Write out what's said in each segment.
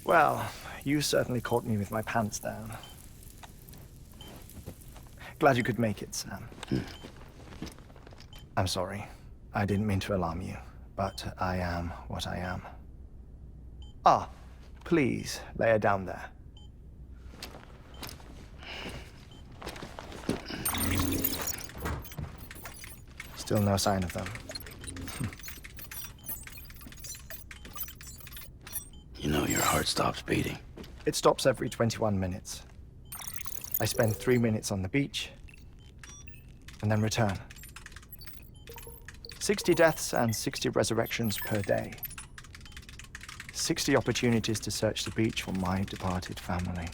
Well, you certainly caught me with my pants down. Glad you could make it, Sam. I'm sorry. I didn't mean to alarm you, but I am what I am. Ah, please, lay her down there. Still no sign of them. You know your heart stops beating. It stops every 21 minutes. I spend 3 minutes on the beach, and then return. 60 deaths and 60 resurrections per day. 60 opportunities to search the beach for my departed family.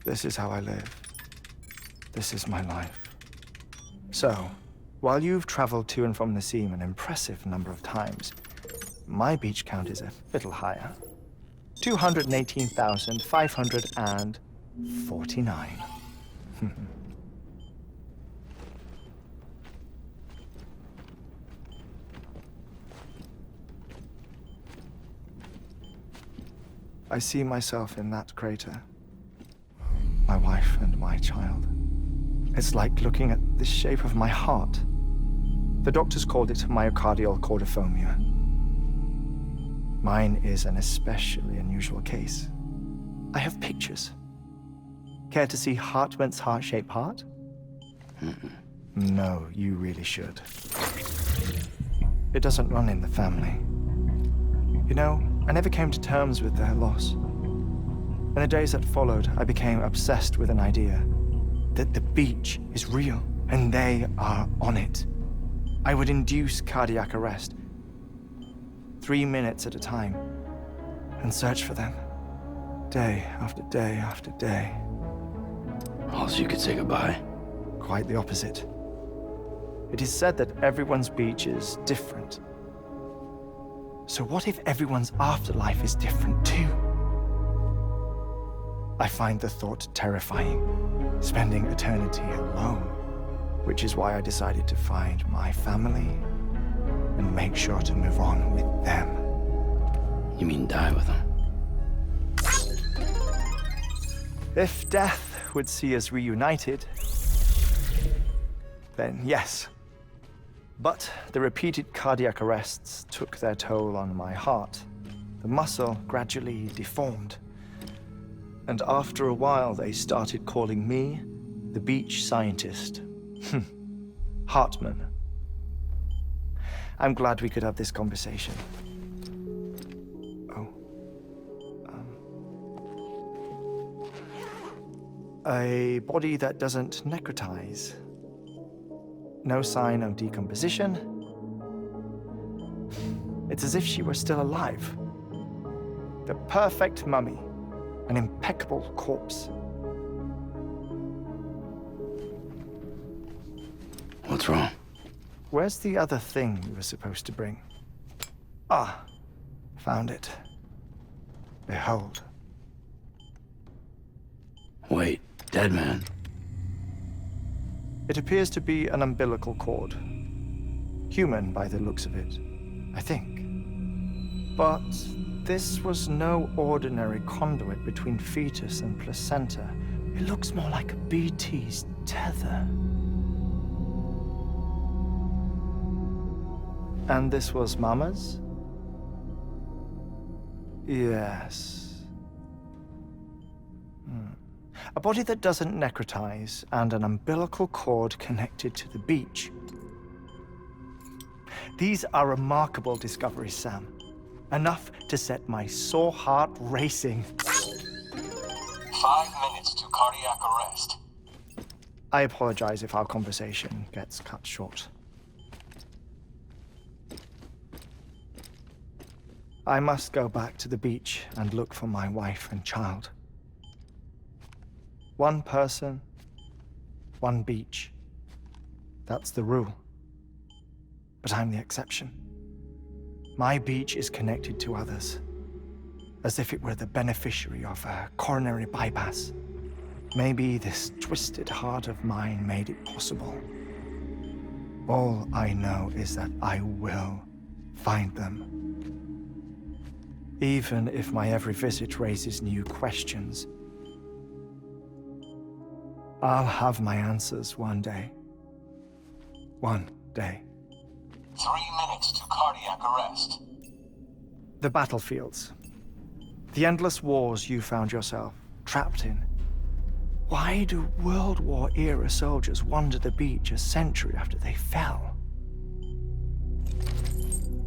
This is how I live. This is my life. So, while you've traveled to and from the sea an impressive number of times, my beach count is a little higher. 218,549. I see myself in that crater. My wife and my child. It's like looking at the shape of my heart. The doctors called it myocardial chordophobia. Mine is an especially unusual case. I have pictures. Care to see Hartman's heart-shaped heart? No, you really should. It doesn't run in the family. You know, I never came to terms with their loss. In the days that followed, I became obsessed with an idea that the beach is real and they are on it. I would induce cardiac arrest, 3 minutes at a time, and search for them, day after day after day. Also, you could say goodbye. Quite the opposite. It is said that everyone's beach is different. So what if everyone's afterlife is different too? I find the thought terrifying, spending eternity alone, which is why I decided to find my family and make sure to move on with them. You mean die with them? If death would see us reunited, then yes. But the repeated cardiac arrests took their toll on my heart. The muscle gradually deformed. And after a while, they started calling me the beach scientist. Hartman. I'm glad we could have this conversation. A body that doesn't necrotize. No sign of decomposition. It's as if she were still alive. The perfect mummy. An impeccable corpse. What's wrong? Where's the other thing you were supposed to bring? Ah, found it. Behold. Wait, dead man. It appears to be an umbilical cord. Human by the looks of it, I think. But this was no ordinary conduit between fetus and placenta. It looks more like a BT's tether. And this was Mama's? Yes. A body that doesn't necrotize and an umbilical cord connected to the beach. These are remarkable discoveries, Sam. Enough to set my sore heart racing. 5 minutes to cardiac arrest. I apologize if our conversation gets cut short. I must go back to the beach and look for my wife and child. One person, one beach. That's the rule. But I'm the exception. My beach is connected to others, as if it were the beneficiary of a coronary bypass. Maybe this twisted heart of mine made it possible. All I know is that I will find them. even if my every visit raises new questions. I'll have my answers one day. One day. 3 minutes to cardiac arrest. The battlefields. The endless wars you found yourself trapped in. Why do World War-era soldiers wander the beach a century after they fell?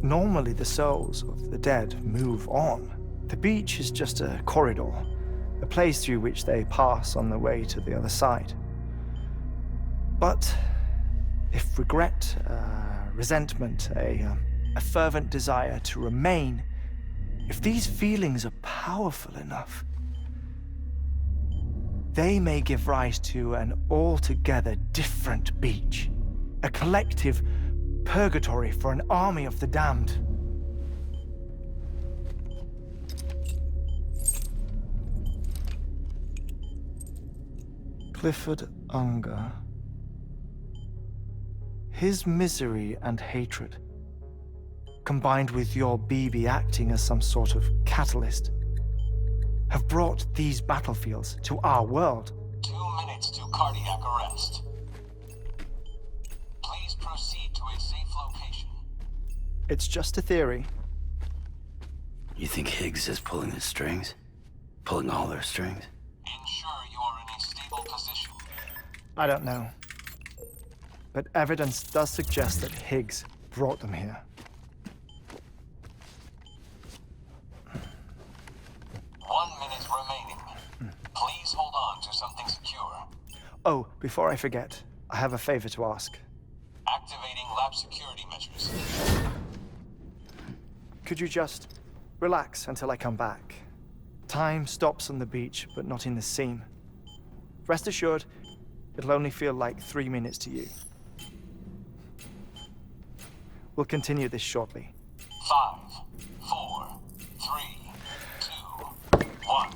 Normally, the souls of the dead move on. The beach is just a corridor, a place through which they pass on the way to the other side. But if regret, resentment, a fervent desire to remain, if these feelings are powerful enough, they may give rise to an altogether different beach, a collective purgatory for an army of the damned. Clifford Unger. His misery and hatred, combined with your BB acting as some sort of catalyst, have brought these battlefields to our world. 2 minutes to cardiac arrest. Please proceed to a safe location. It's just a theory. You think Higgs is pulling the strings? Pulling all their strings? Ensure you are in a stable position. I don't know. But evidence does suggest that Higgs brought them here. 1 minute remaining. Please hold on to something secure. Oh, before I forget, I have a favor to ask. Activating lab security measures. Could you just relax until I come back? Time stops on the beach, but not in the scene. Rest assured, it'll only feel like 3 minutes to you. We'll continue this shortly. 5, 4, 3, 2, 1.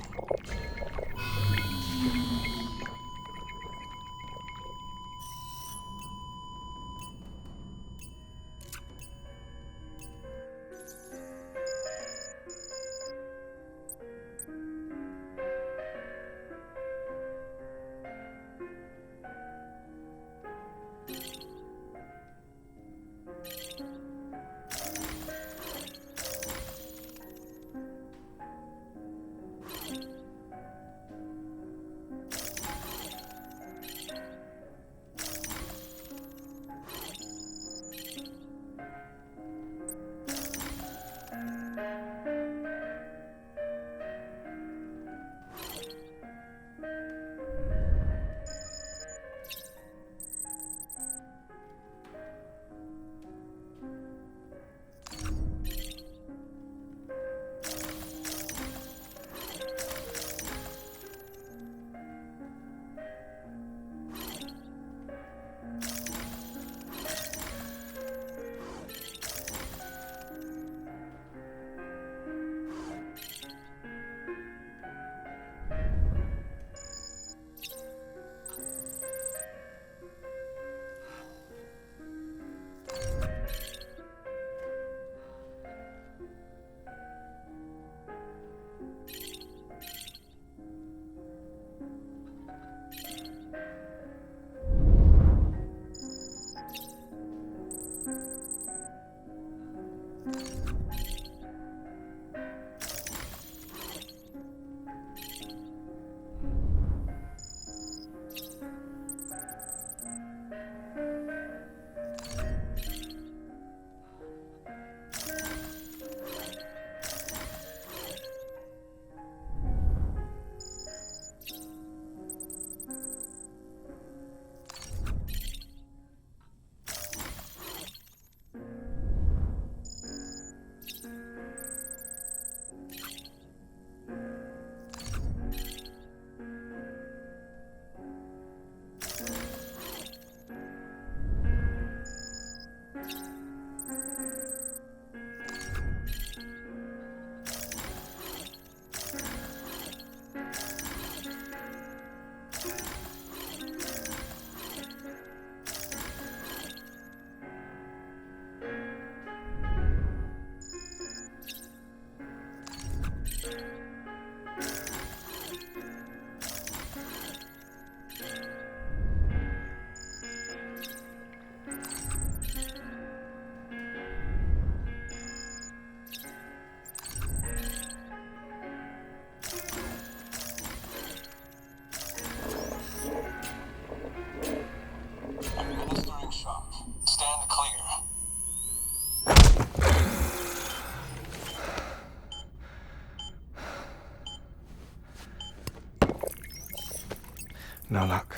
No luck.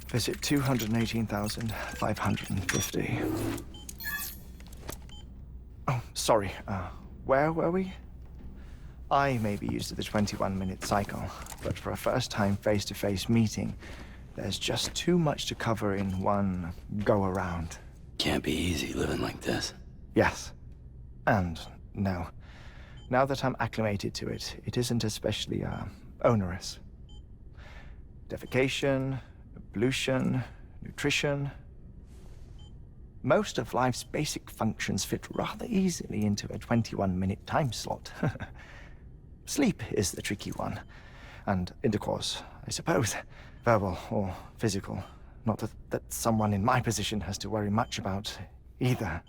Visit 218,550. Oh, sorry. Where were we? I may be used to the 21-minute cycle, but for a first-time face-to-face meeting, there's just too much to cover in one go-around. Can't be easy living like this. Yes. And no. Now that I'm acclimated to it, it isn't especially, onerous. Defecation, ablution, nutrition. Most of life's basic functions fit rather easily into a 21-minute time slot. Sleep is the tricky one. And intercourse, I suppose. Verbal or physical. Not that someone in my position has to worry much about either.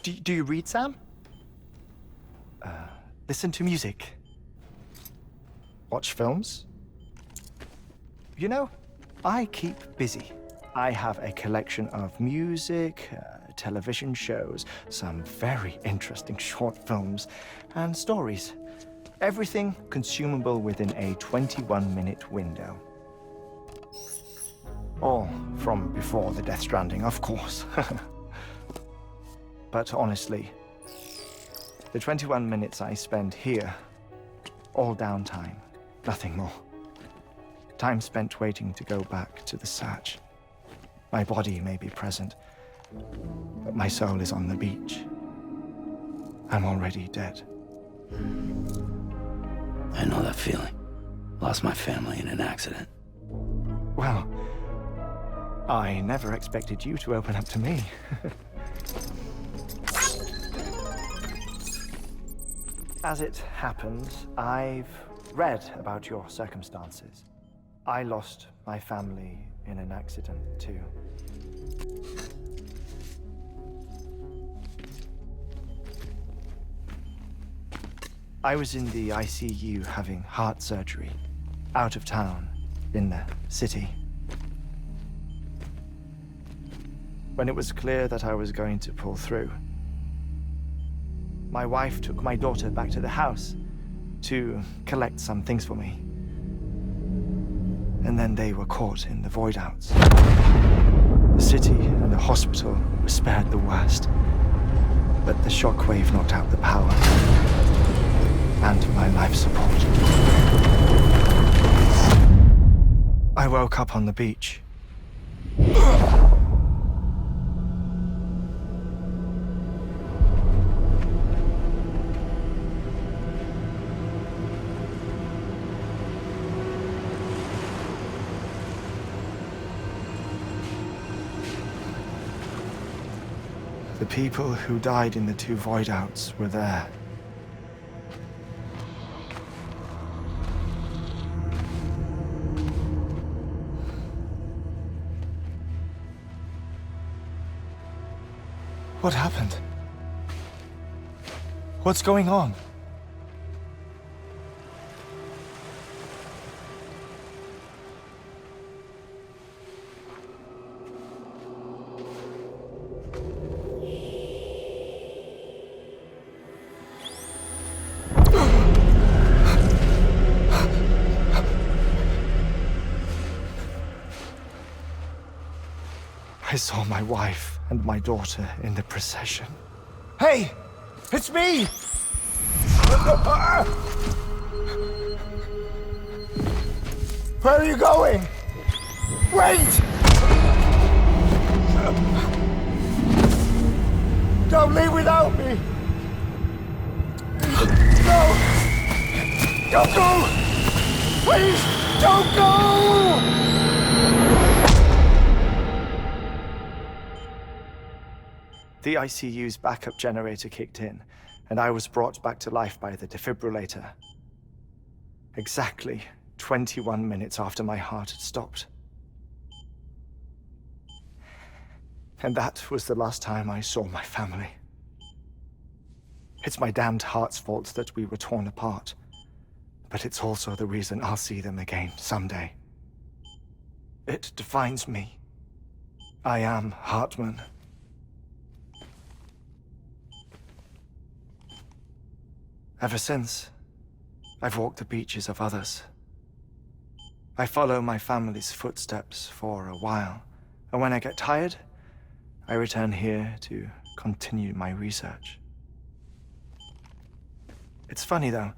Do you read, Sam? Listen to music. Watch films. You know, I keep busy. I have a collection of music, television shows, some very interesting short films, and stories. Everything consumable within a 21-minute window. All from before the Death Stranding, of course. But honestly, the 21 minutes I spend here, all downtime, nothing more. Time spent waiting to go back to the search. My body may be present, but my soul is on the beach. I'm already dead. I know that feeling. Lost my family in an accident. Well, I never expected you to open up to me. As it happens, I've read about your circumstances. I lost my family in an accident, too. I was in the ICU having heart surgery, out of town, in the city. When it was clear that I was going to pull through, my wife took my daughter back to the house to collect some things for me. And then they were caught in the void-outs. The city and the hospital were spared the worst, but the shockwave knocked out the power and my life support. I woke up on the beach. The people who died in the two void-outs were there. What happened? What's going on? I saw my wife and my daughter in the procession. Hey! It's me! Where are you going? Wait! Don't leave without me! No! Don't go! Please, don't go! The ICU's backup generator kicked in, and I was brought back to life by the defibrillator. Exactly 21 minutes after my heart had stopped. And that was the last time I saw my family. It's my damned heart's fault that we were torn apart, but it's also the reason I'll see them again someday. It defines me. I am Hartman. Ever since, I've walked the beaches of others, I follow my family's footsteps for a while, and when I get tired, I return here to continue my research. It's funny though,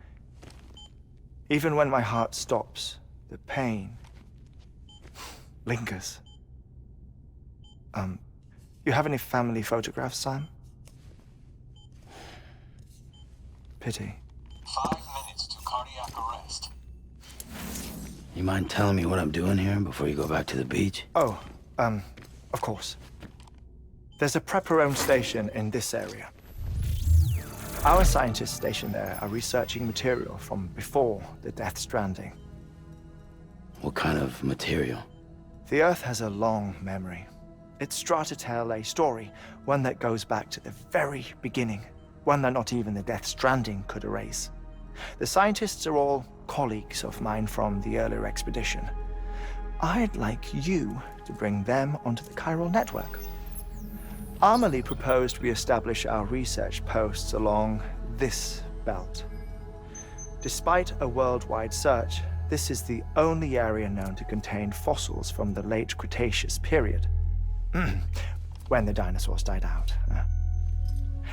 even when my heart stops, the pain lingers. You have any family photographs, Sam? Pity. 5 minutes to cardiac arrest. You mind telling me what I'm doing here before you go back to the beach? Oh, of course. There's a prepper-owned station in this area. Our scientists stationed there are researching material from before the Death-Stranding. What kind of material? The Earth has a long memory. It's trying to tell a story, one that goes back to the very beginning, one that not even the Death-Stranding could erase. The scientists are all colleagues of mine from the earlier expedition. I'd like you to bring them onto the chiral network. Amelie proposed we establish our research posts along this belt. Despite a worldwide search, this is the only area known to contain fossils from the late Cretaceous period, when the dinosaurs died out.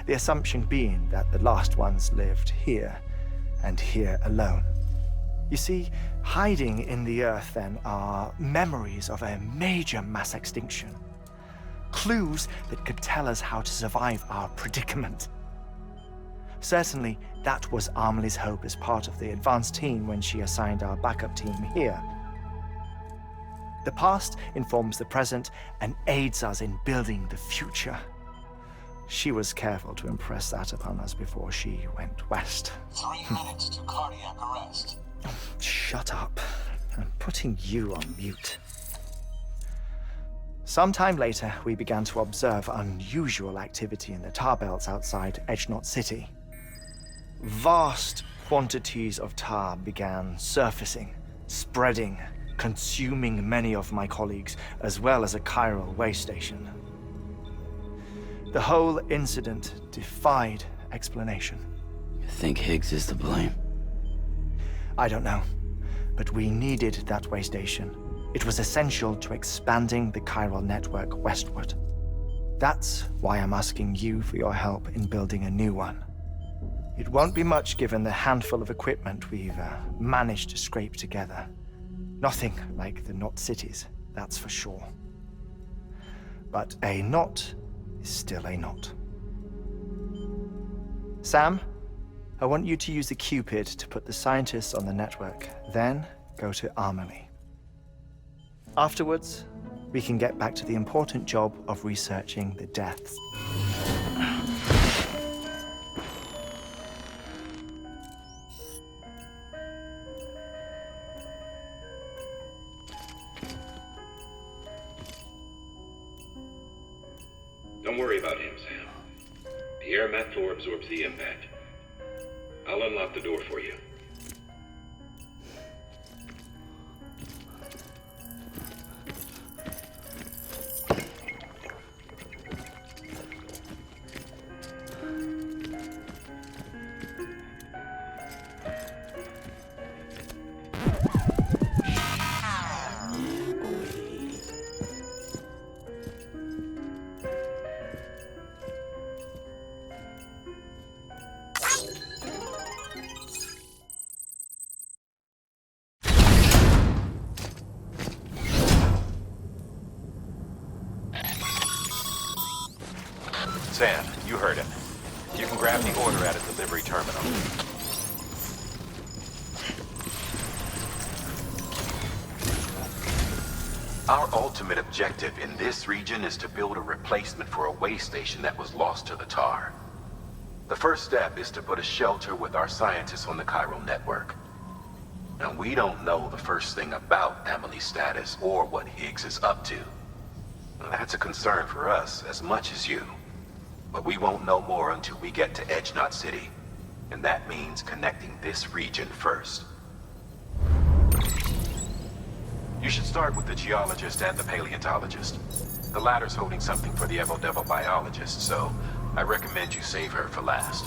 The assumption being that the last ones lived here, and here alone. You see, hiding in the Earth then are memories of a major mass extinction. Clues that could tell us how to survive our predicament. Certainly, that was Amelie's hope as part of the advanced team when she assigned our backup team here. The past informs the present and aids us in building the future. She was careful to impress that upon us before she went west. 3 minutes to cardiac arrest. Shut up. I'm putting you on mute. Sometime later, we began to observe unusual activity in the tar belts outside Edgenot City. Vast quantities of tar began surfacing, spreading, consuming many of my colleagues, as well as a chiral way station. The whole incident defied explanation. You think Higgs is to blame? I don't know, but we needed that way station. It was essential to expanding the chiral network westward. That's why I'm asking you for your help in building a new one. It won't be much given the handful of equipment we've managed to scrape together. Nothing like the knot cities, that's for sure. But a knot is still a knot. Sam, I want you to use the Cupid to put the scientists on the network, then go to Amelie. Afterwards, we can get back to the important job of researching the deaths. Don't worry about him, Sam. The air mat floor absorbs the impact. I'll unlock the door for you. Sam, you heard him. You can grab the order at a delivery terminal. Our ultimate objective in this region is to build a replacement for a way station that was lost to the tar. The first step is to put a shelter with our scientists on the chiral network. Now, we don't know the first thing about Amelie's status or what Higgs is up to. That's a concern for us as much as you. But we won't know more until we get to Edgenot City. And that means connecting this region first. You should start with the geologist and the paleontologist. The latter's holding something for the Evo-Devo biologist, so I recommend you save her for last.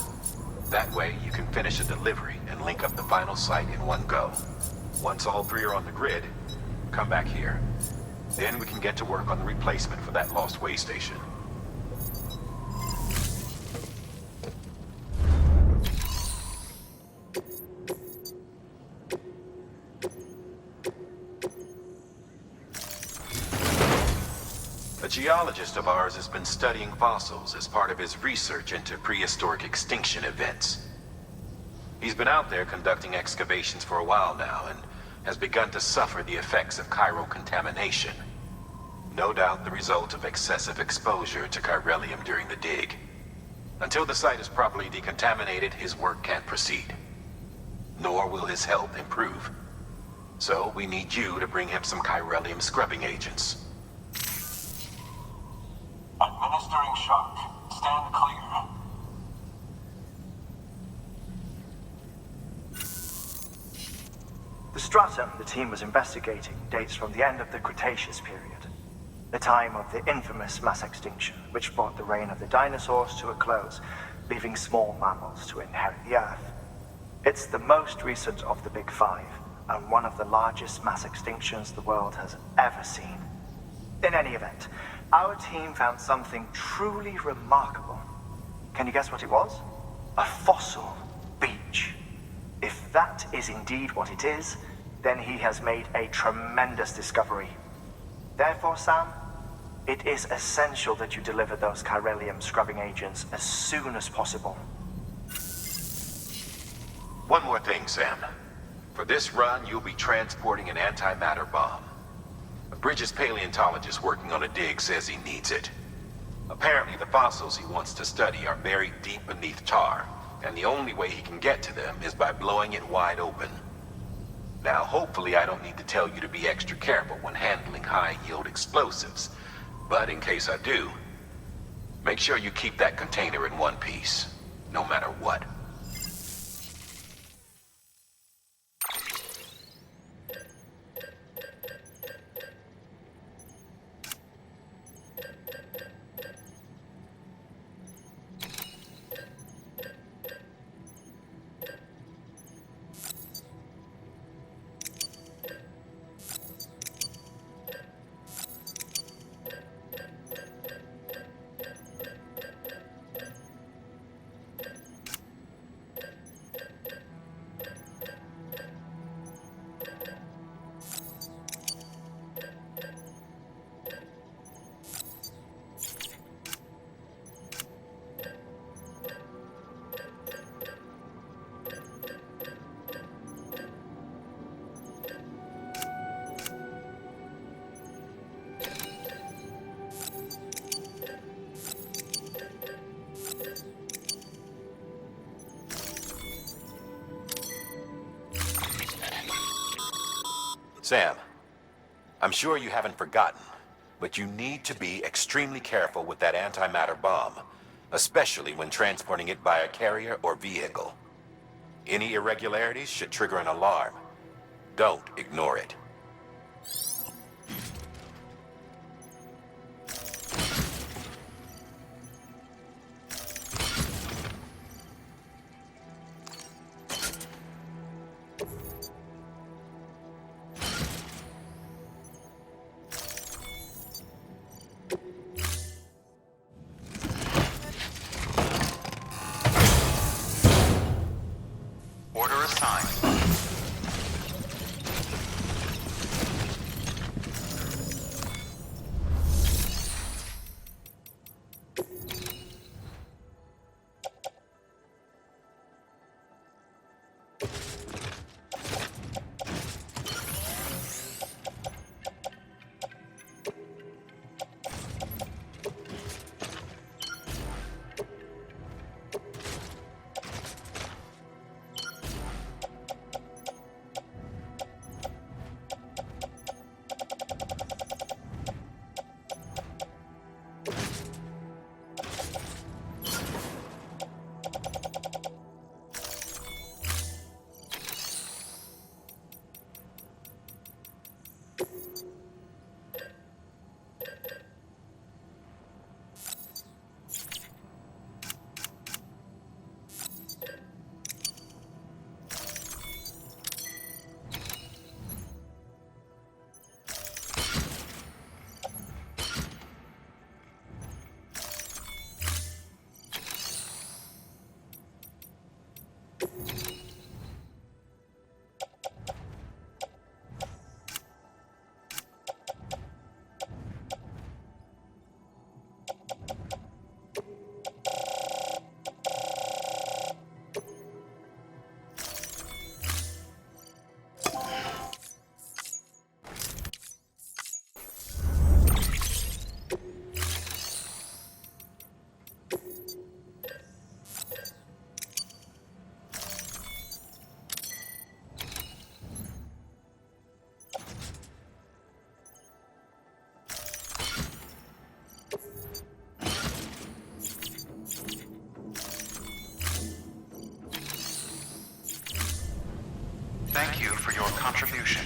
That way, you can finish a delivery and link up the final site in one go. Once all three are on the grid, Come back here. Then we can get to work on the replacement for that lost way station. A geologist of ours has been studying fossils as part of his research into prehistoric extinction events. He's been out there conducting excavations for a while now and has begun to suffer the effects of chiral contamination. No doubt the result of excessive exposure to chiralium during the dig. Until the site is properly decontaminated, his work can't proceed. Nor will his health improve. So we need you to bring him some chiralium scrubbing agents. Administering shock. Stand clear. The stratum the team was investigating dates from the end of the Cretaceous period, the time of the infamous mass extinction, which brought the reign of the dinosaurs to a close, leaving small mammals to inherit the Earth. It's the most recent of the Big Five, and one of the largest mass extinctions the world has ever seen. In any event, our team found something truly remarkable. Can you guess what it was? A fossil beach. If that is indeed what it is, then he has made a tremendous discovery. Therefore, Sam, it is essential that you deliver those chiralium scrubbing agents as soon as possible. One more thing, Sam. For this run, you'll be transporting an antimatter bomb. A Bridges paleontologist working on a dig says he needs it. Apparently, the fossils he wants to study are buried deep beneath tar, and the only way he can get to them is by blowing it wide open. Now, hopefully I don't need to tell you to be extra careful when handling high-yield explosives, but in case I do, make sure you keep that container in one piece, no matter what. Sam, I'm sure you haven't forgotten, but you need to be extremely careful with that antimatter bomb, especially when transporting it by a carrier or vehicle. Any irregularities should trigger an alarm. Don't ignore it. thank you for your contribution.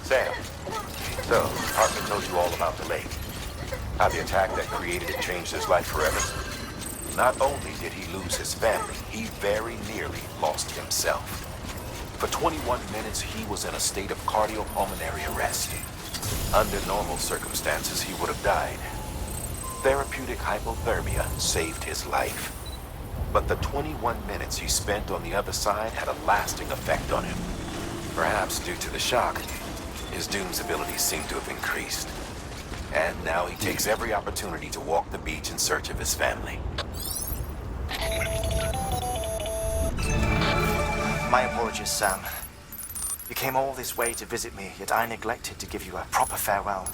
Sam, so, Hartman told you all about the lake. How the attack that created it changed his life forever. Not only did he lose his family, he very nearly lost himself. For 21 minutes, he was in a state of cardiopulmonary arrest. Under normal circumstances, he would have died. Therapeutic hypothermia saved his life. But the 21 minutes he spent on the other side had a lasting effect on him. Perhaps due to the shock, his Doom's abilities seem to have increased. And now he takes every opportunity to walk the beach in search of his family. My apologies, Sam. You came all this way to visit me, yet I neglected to give you a proper farewell.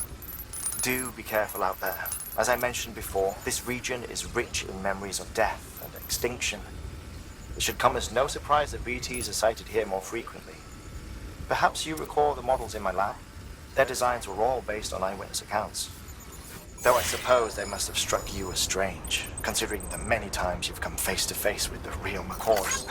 Do be careful out there. As I mentioned before, this region is rich in memories of death and extinction. It should come as no surprise that BTs are sighted here more frequently. Perhaps you recall the models in my lab? Their designs were all based on eyewitness accounts. Though I suppose they must have struck you as strange, considering the many times you've come face to face with the real McCoys.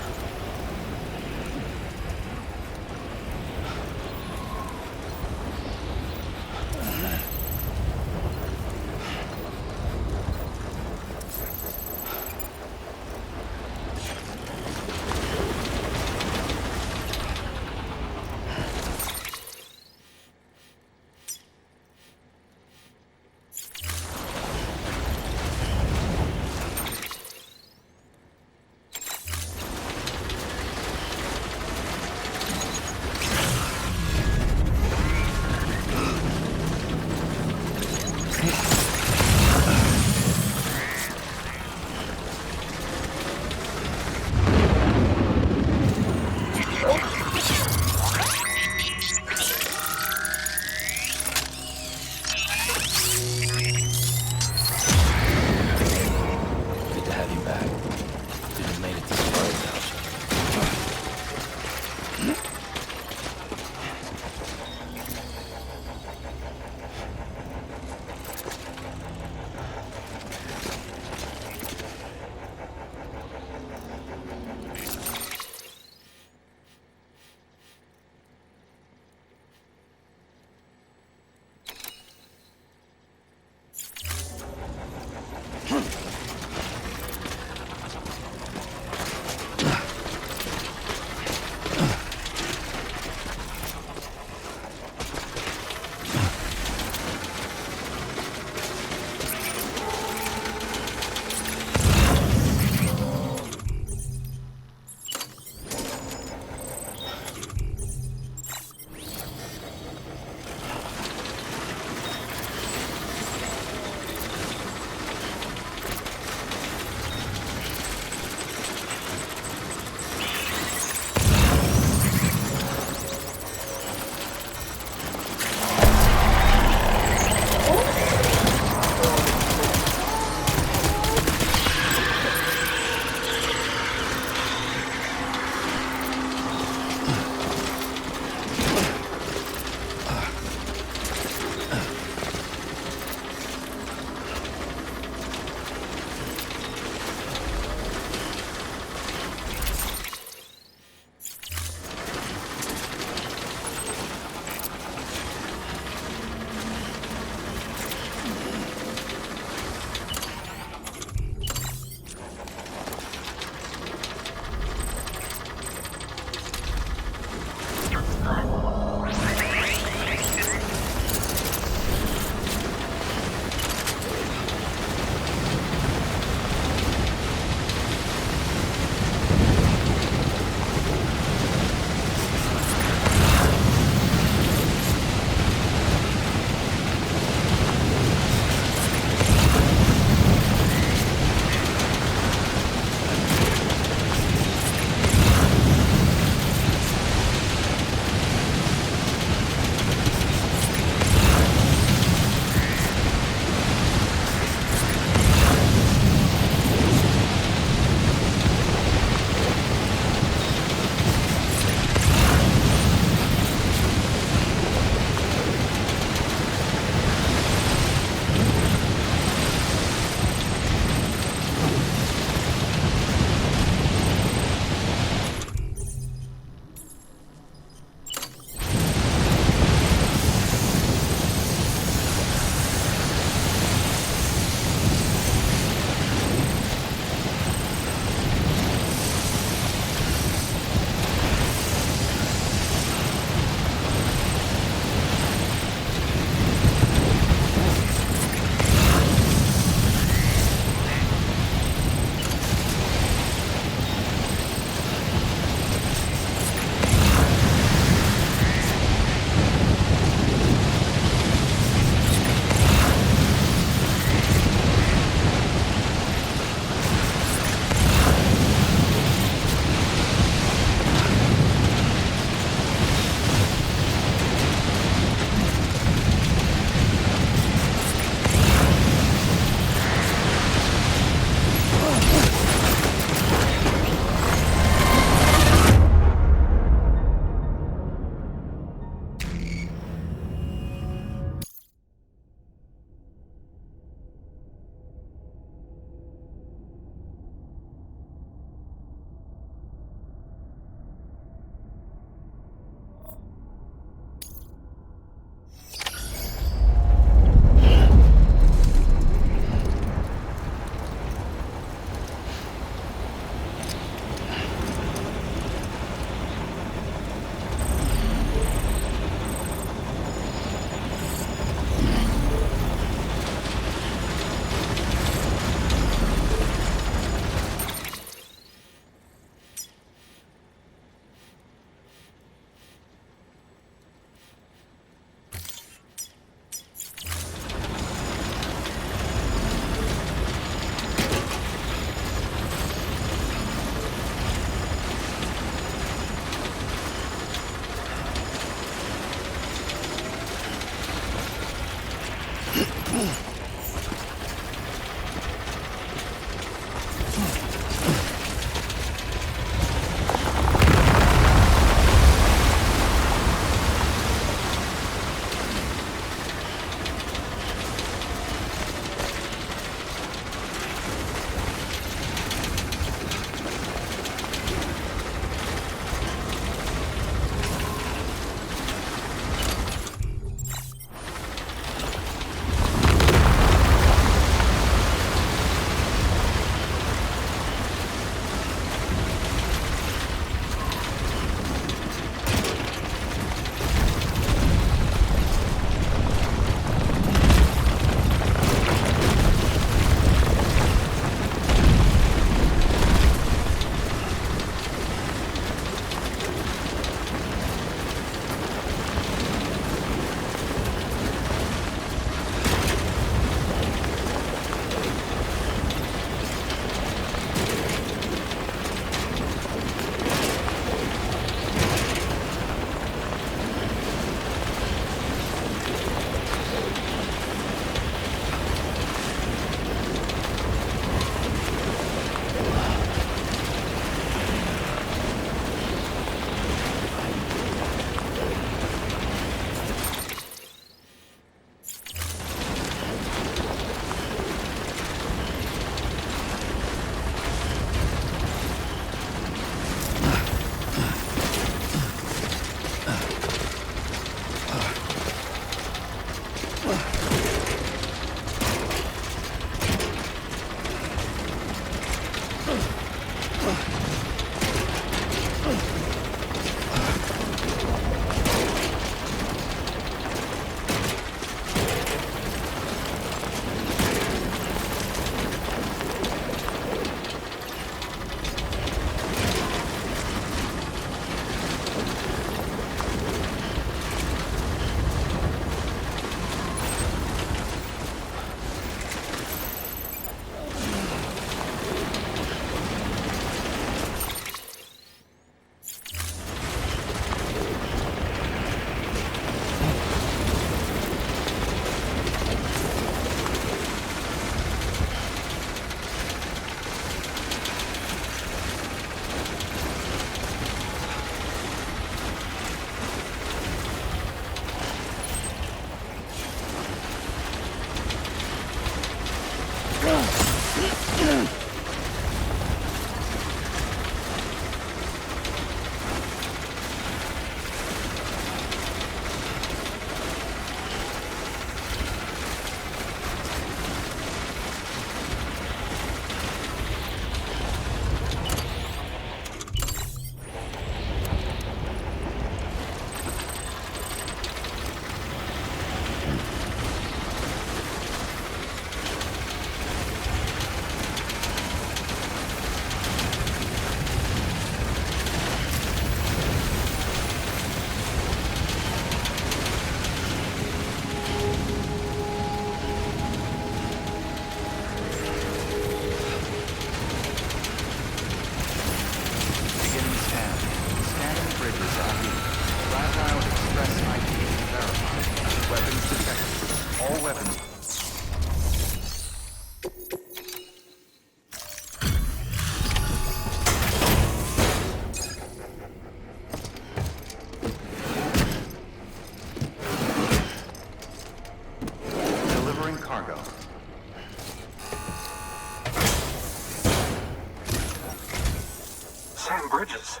Bridges.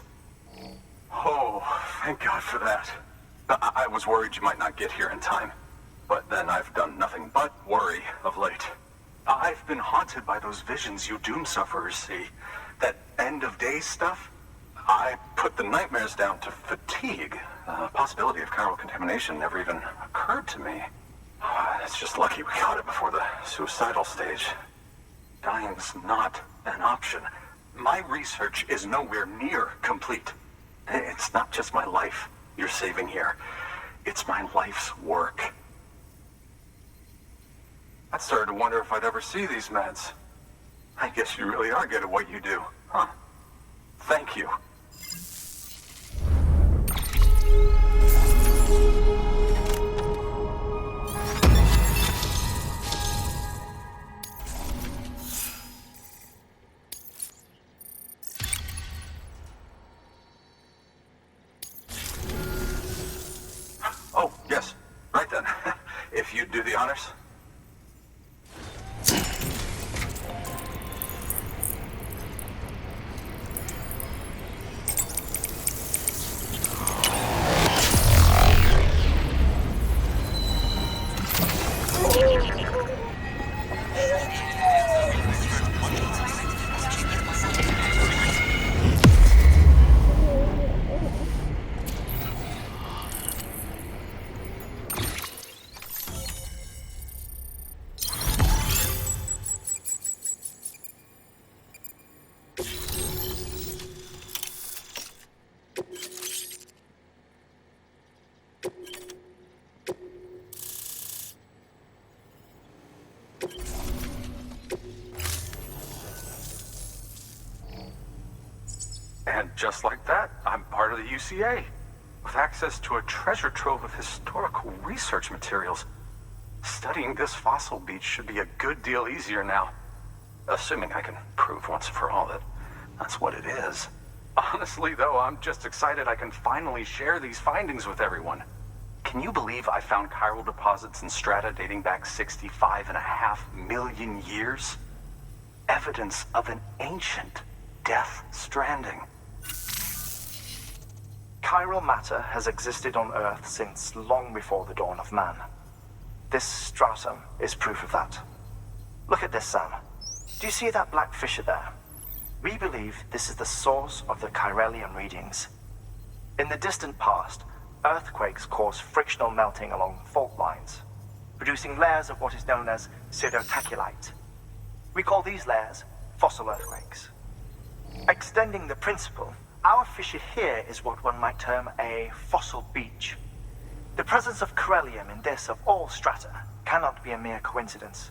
Oh, thank God for that. I was worried you might not get here in time. But then I've done nothing but worry of late. I've been haunted by those visions you Doom sufferers see. That end-of-days stuff. I put the nightmares down to fatigue. The possibility of chiral contamination never even occurred to me. It's just lucky we got it before the suicidal stage. Dying's not an option. My research is nowhere near complete. It's not just my life you're saving here. It's my life's work. I started to wonder if I'd ever see these meds. I guess you really are good at what you do, huh? Thank you. just like that, I'm part of the UCA, with access to a treasure trove of historical research materials. Studying this fossil beach should be a good deal easier now. Assuming I can prove once and for all that that's what it is. Honestly, though, I'm just excited I can finally share these findings with everyone. Can you believe I found chiral deposits in strata dating back 65.5 million years? Evidence of an ancient Death-Stranding. Chiral matter has existed on Earth since long before the dawn of man. This stratum is proof of that. Look at this, Sam. Do you see that black fissure there? We believe this is the source of the Chiralian readings. In the distant past, earthquakes caused frictional melting along fault lines, producing layers of what is known as pseudotachylite. We call these layers fossil earthquakes. Extending the principle, our fissure here is what one might term a fossil beach. The presence of chiralium in this of all strata cannot be a mere coincidence.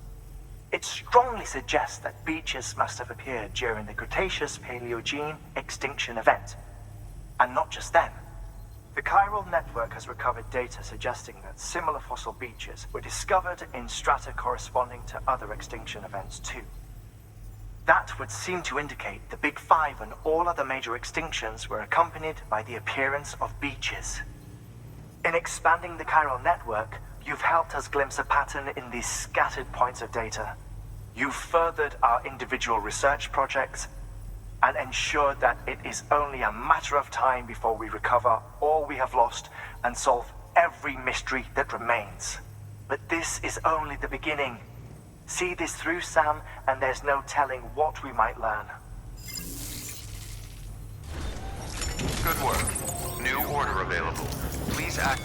It strongly suggests that beaches must have appeared during the Cretaceous-Paleogene extinction event. And not just then. The chiral network has recovered data suggesting that similar fossil beaches were discovered in strata corresponding to other extinction events too. That would seem to indicate the Big Five and all other major extinctions were accompanied by the appearance of beaches. In expanding the chiral network, you've helped us glimpse a pattern in these scattered points of data. You've furthered our individual research projects and ensured that it is only a matter of time before we recover all we have lost and solve every mystery that remains. But this is only the beginning. See this through, Sam, and there's no telling what we might learn. Good work. New order available. Please act.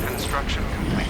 Construction complete.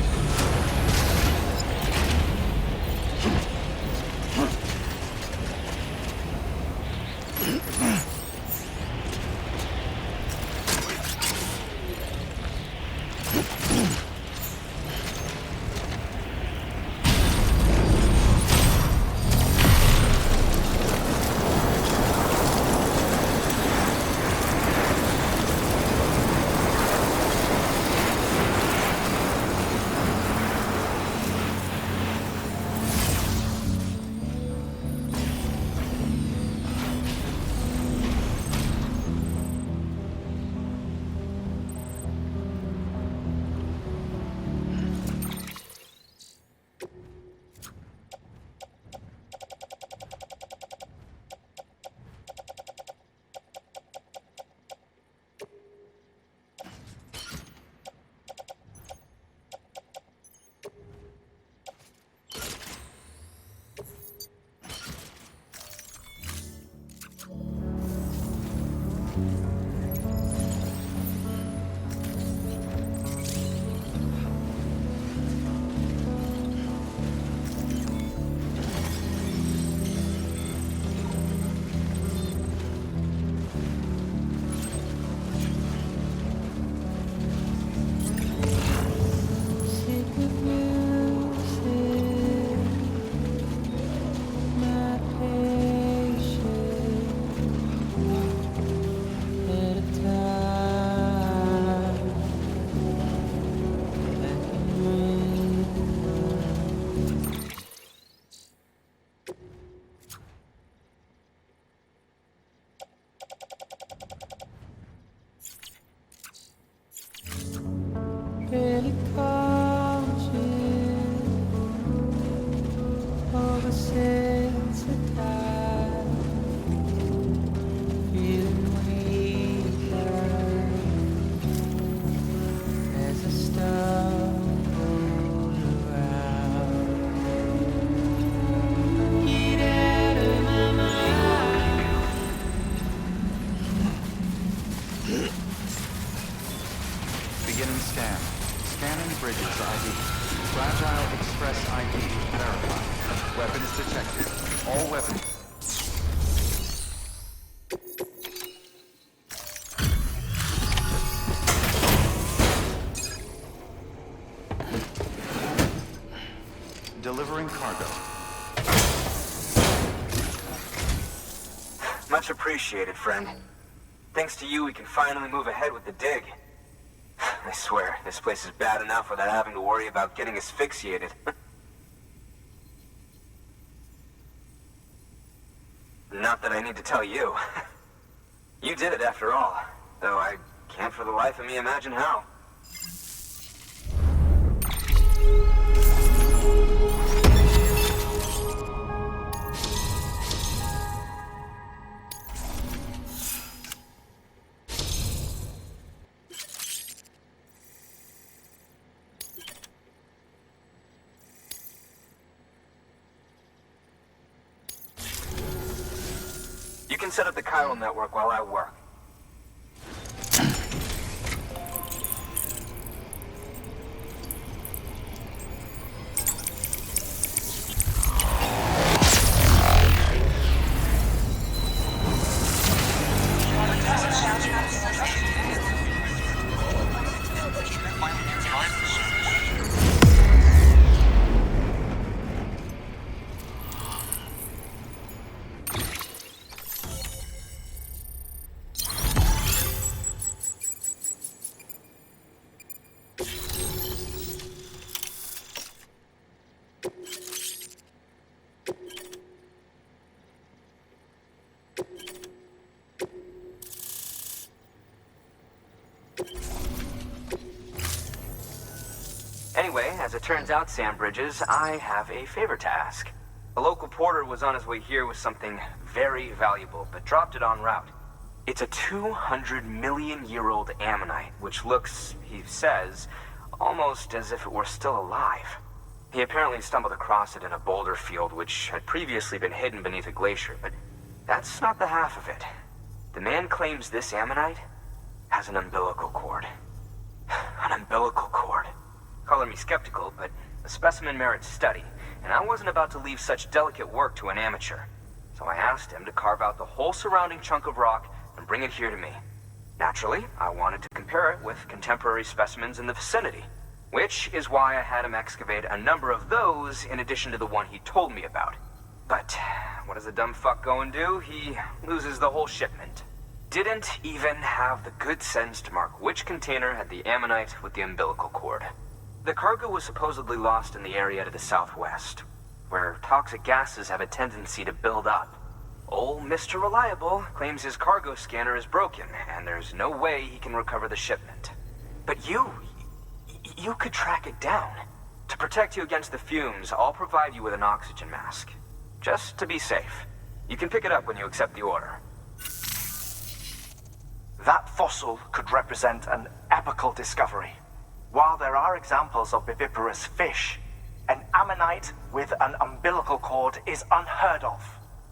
Beginning scan. Scanning Bridges ID. Fragile Express ID verified. Weapons detected. All weapons. Delivering cargo. Much appreciated, friend. Thanks to you, we can finally move ahead with the dig. I swear, this place is bad enough without having to worry about getting asphyxiated. Not that I need to tell you. You did it after all, though I can't for the life of me imagine how. You can set up the chiral network while I work. Anyway, as it turns out, Sam Bridges, I have a favor to ask. A local porter was on his way here with something very valuable, but dropped it en route. It's a 200-million-year-old ammonite, which looks, he says, almost as if it were still alive. He apparently stumbled across it in a boulder field which had previously been hidden beneath a glacier, but that's not the half of it. The man claims this ammonite has an umbilical cord. An umbilical cord. Color me skeptical, but the specimen merits study, and I wasn't about to leave such delicate work to an amateur. So I asked him to carve out the whole surrounding chunk of rock and bring it here to me. Naturally, I wanted to compare it with contemporary specimens in the vicinity, which is why I had him excavate a number of those in addition to the one he told me about. But what does the dumb fuck go and do? He loses the whole shipment. Didn't even have the good sense to mark which container had the ammonite with the umbilical cord. The cargo was supposedly lost in the area to the southwest, where toxic gases have a tendency to build up. Old Mr. Reliable claims his cargo scanner is broken, and there's no way he can recover the shipment. But you could track it down. To protect you against the fumes, I'll provide you with an oxygen mask. Just to be safe. You can pick it up when you accept the order. That fossil could represent an epical discovery. While there are examples of viviparous fish, an ammonite with an umbilical cord is unheard of.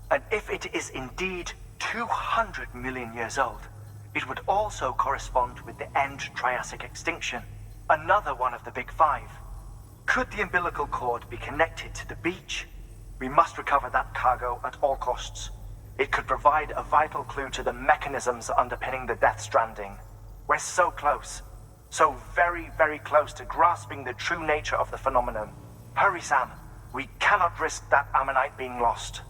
And if it is indeed 200 million years old, it would also correspond with the end Triassic extinction, another one of the big five. Could the umbilical cord be connected to the beach? We must recover that cargo at all costs. It could provide a vital clue to the mechanisms underpinning the Death-Stranding. We're so close. So very, very close to grasping the true nature of the phenomenon. Hurry, Sam. We cannot risk that ammonite being lost.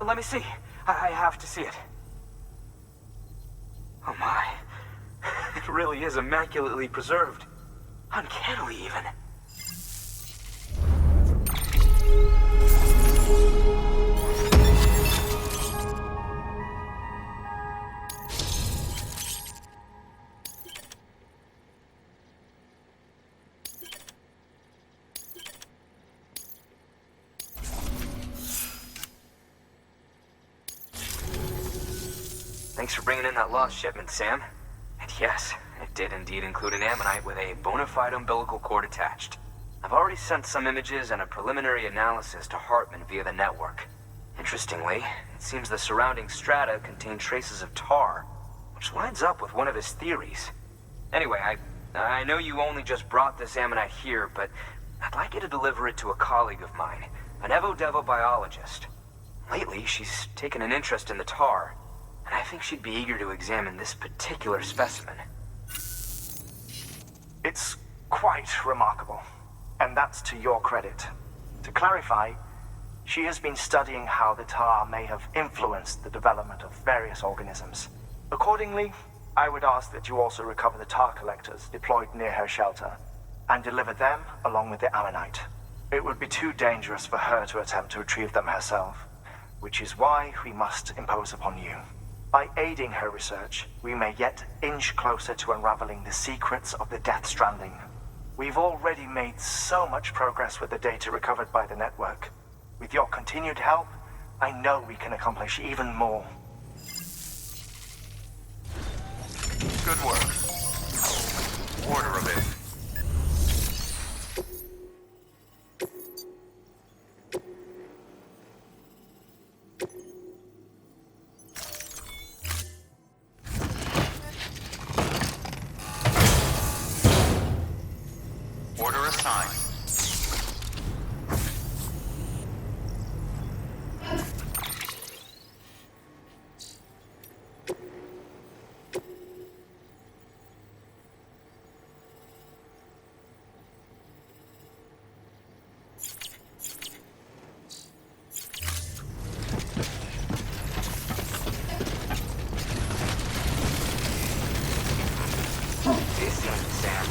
let me see. I have to see it. Oh my. It really is immaculately preserved. Uncannily, even. Thanks for bringing in that lost shipment, Sam. And yes, it did indeed include an ammonite with a bona fide umbilical cord attached. I've already sent some images and a preliminary analysis to Hartman via the network. Interestingly, it seems the surrounding strata contain traces of tar, which lines up with one of his theories. Anyway, I know you only just brought this ammonite here, but I'd like you to deliver it to a colleague of mine, an Evo-Devo biologist. Lately, she's taken an interest in the tar, and I think she'd be eager to examine this particular specimen. It's quite remarkable, and that's to your credit. To clarify, she has been studying how the tar may have influenced the development of various organisms. Accordingly, I would ask that you also recover the tar collectors deployed near her shelter, and deliver them along with the ammonite. It would be too dangerous for her to attempt to retrieve them herself, which is why we must impose upon you. By aiding her research, we may yet inch closer to unraveling the secrets of the Death-Stranding. We've already made so much progress with the data recovered by the network. With your continued help, I know we can accomplish even more. Good work. Order of it. Order assigned. Listen, Sam.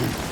Okay.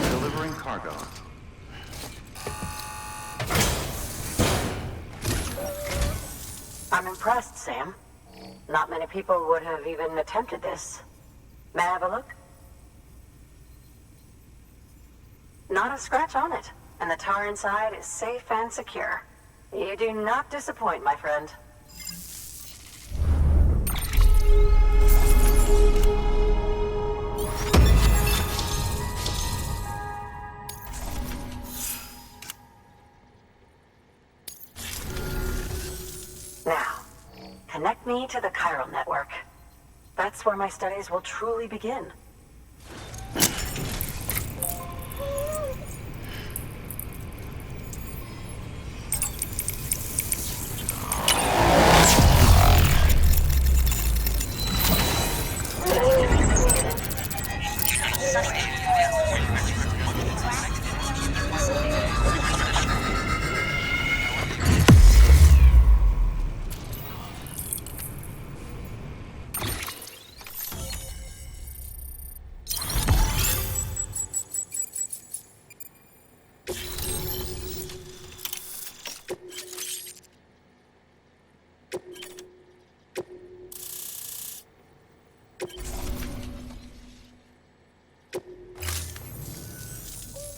Delivering cargo. I'm impressed, Sam. Not many people would have even attempted this. May I have a look? Not a scratch on it, and the tar inside is safe and secure. You do not disappoint, my friend. Now, connect me to the chiral network. That's where my studies will truly begin.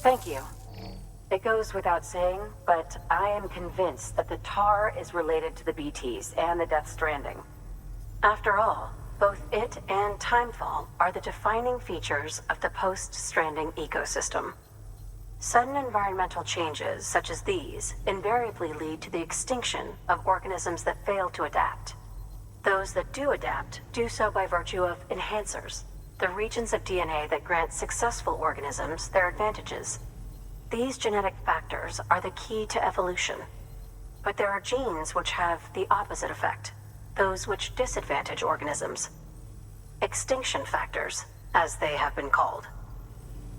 Thank you. It goes without saying, but I am convinced that the tar is related to the BTs and the Deathstranding. After all, both it and Timefall are the defining features of the post-stranding ecosystem. Sudden environmental changes such as these invariably lead to the extinction of organisms that fail to adapt. Those that do adapt do so by virtue of enhancers, the regions of DNA that grant successful organisms their advantages. These genetic factors are the key to evolution. But there are genes which have the opposite effect, those which disadvantage organisms. Extinction factors, as they have been called.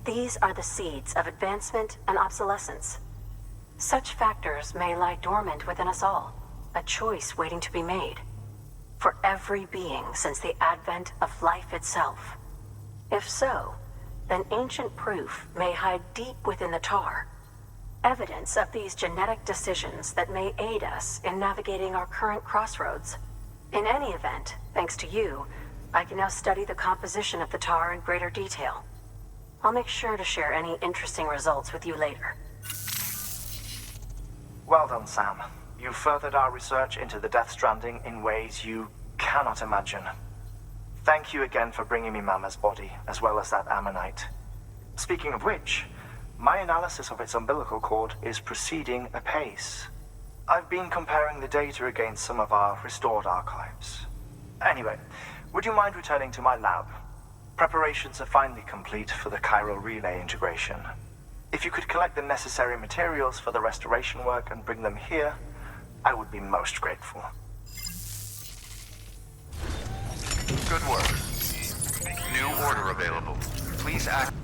These are the seeds of advancement and obsolescence. Such factors may lie dormant within us all, a choice waiting to be made. For every being since the advent of life itself. If so, then ancient proof may hide deep within the tar. Evidence of these genetic decisions that may aid us in navigating our current crossroads. In any event, thanks to you, I can now study the composition of the tar in greater detail. I'll make sure to share any interesting results with you later. Well done, Sam. You furthered our research into the Deathstranding in ways you cannot imagine. Thank you again for bringing me Mama's body, as well as that ammonite. Speaking of which, my analysis of its umbilical cord is proceeding apace. I've been comparing the data against some of our restored archives. Anyway, would you mind returning to my lab? Preparations are finally complete for the chiral relay integration. If you could collect the necessary materials for the restoration work and bring them here, I would be most grateful. Good work. New order available. Please act.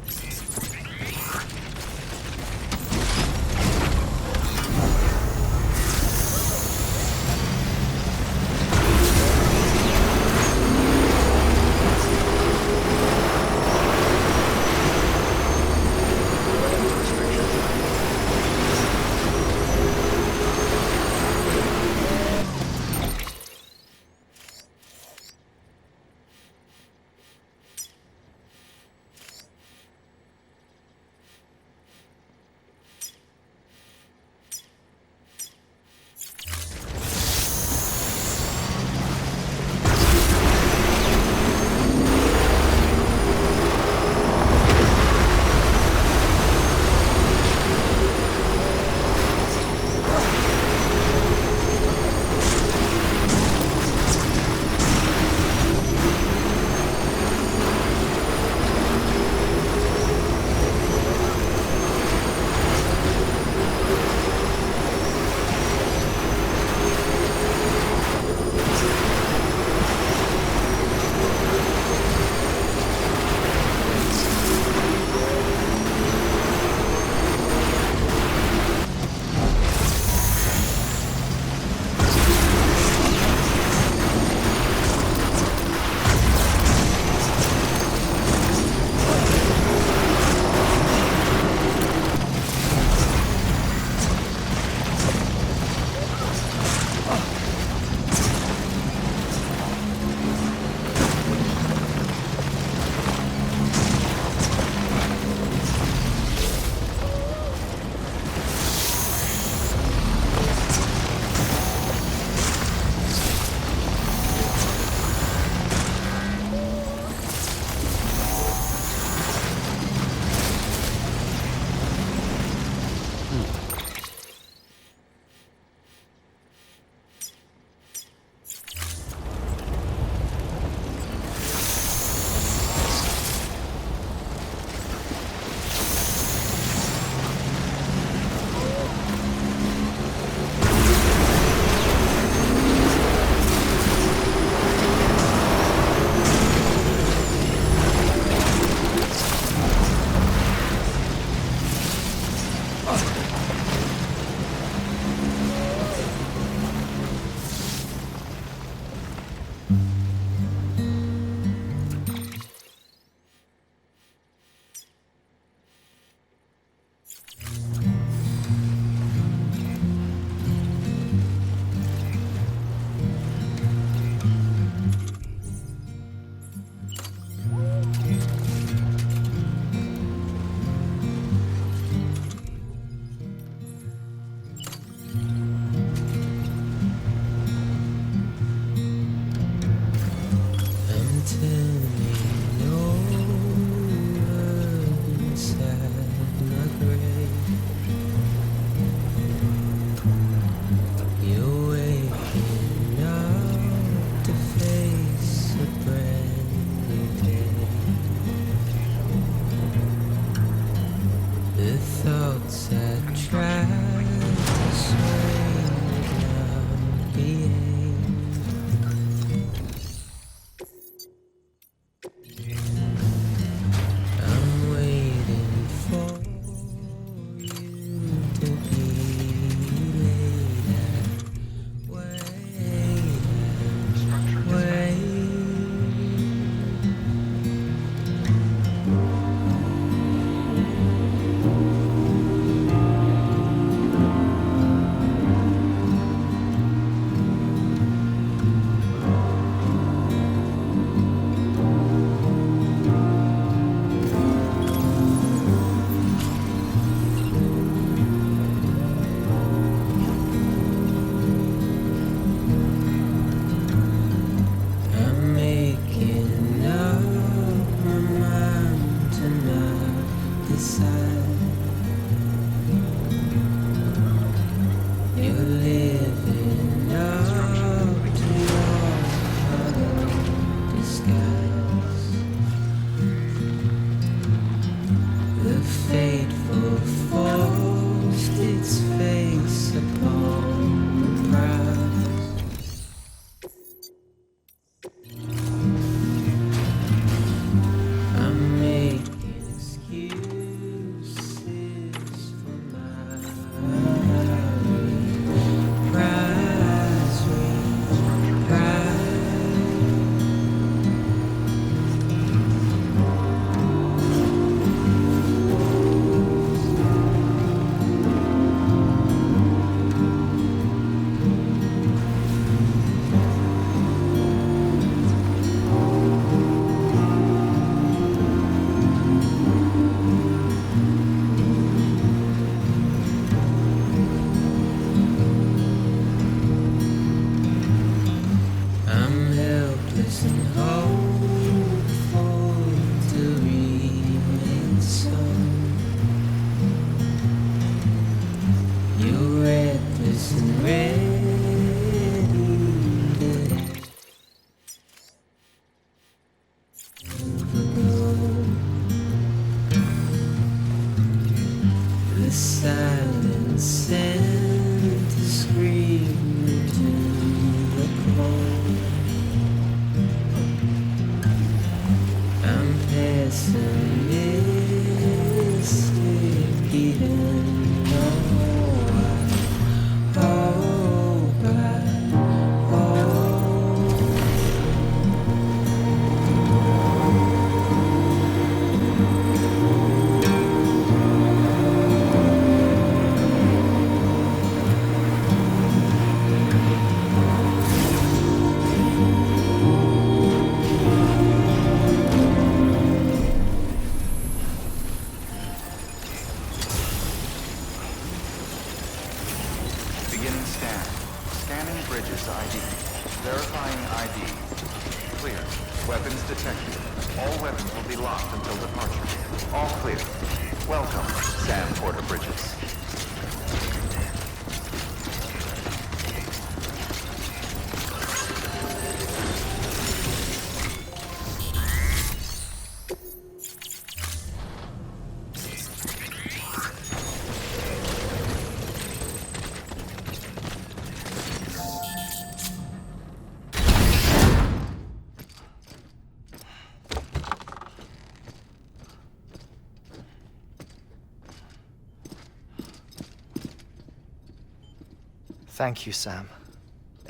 Thank you, Sam.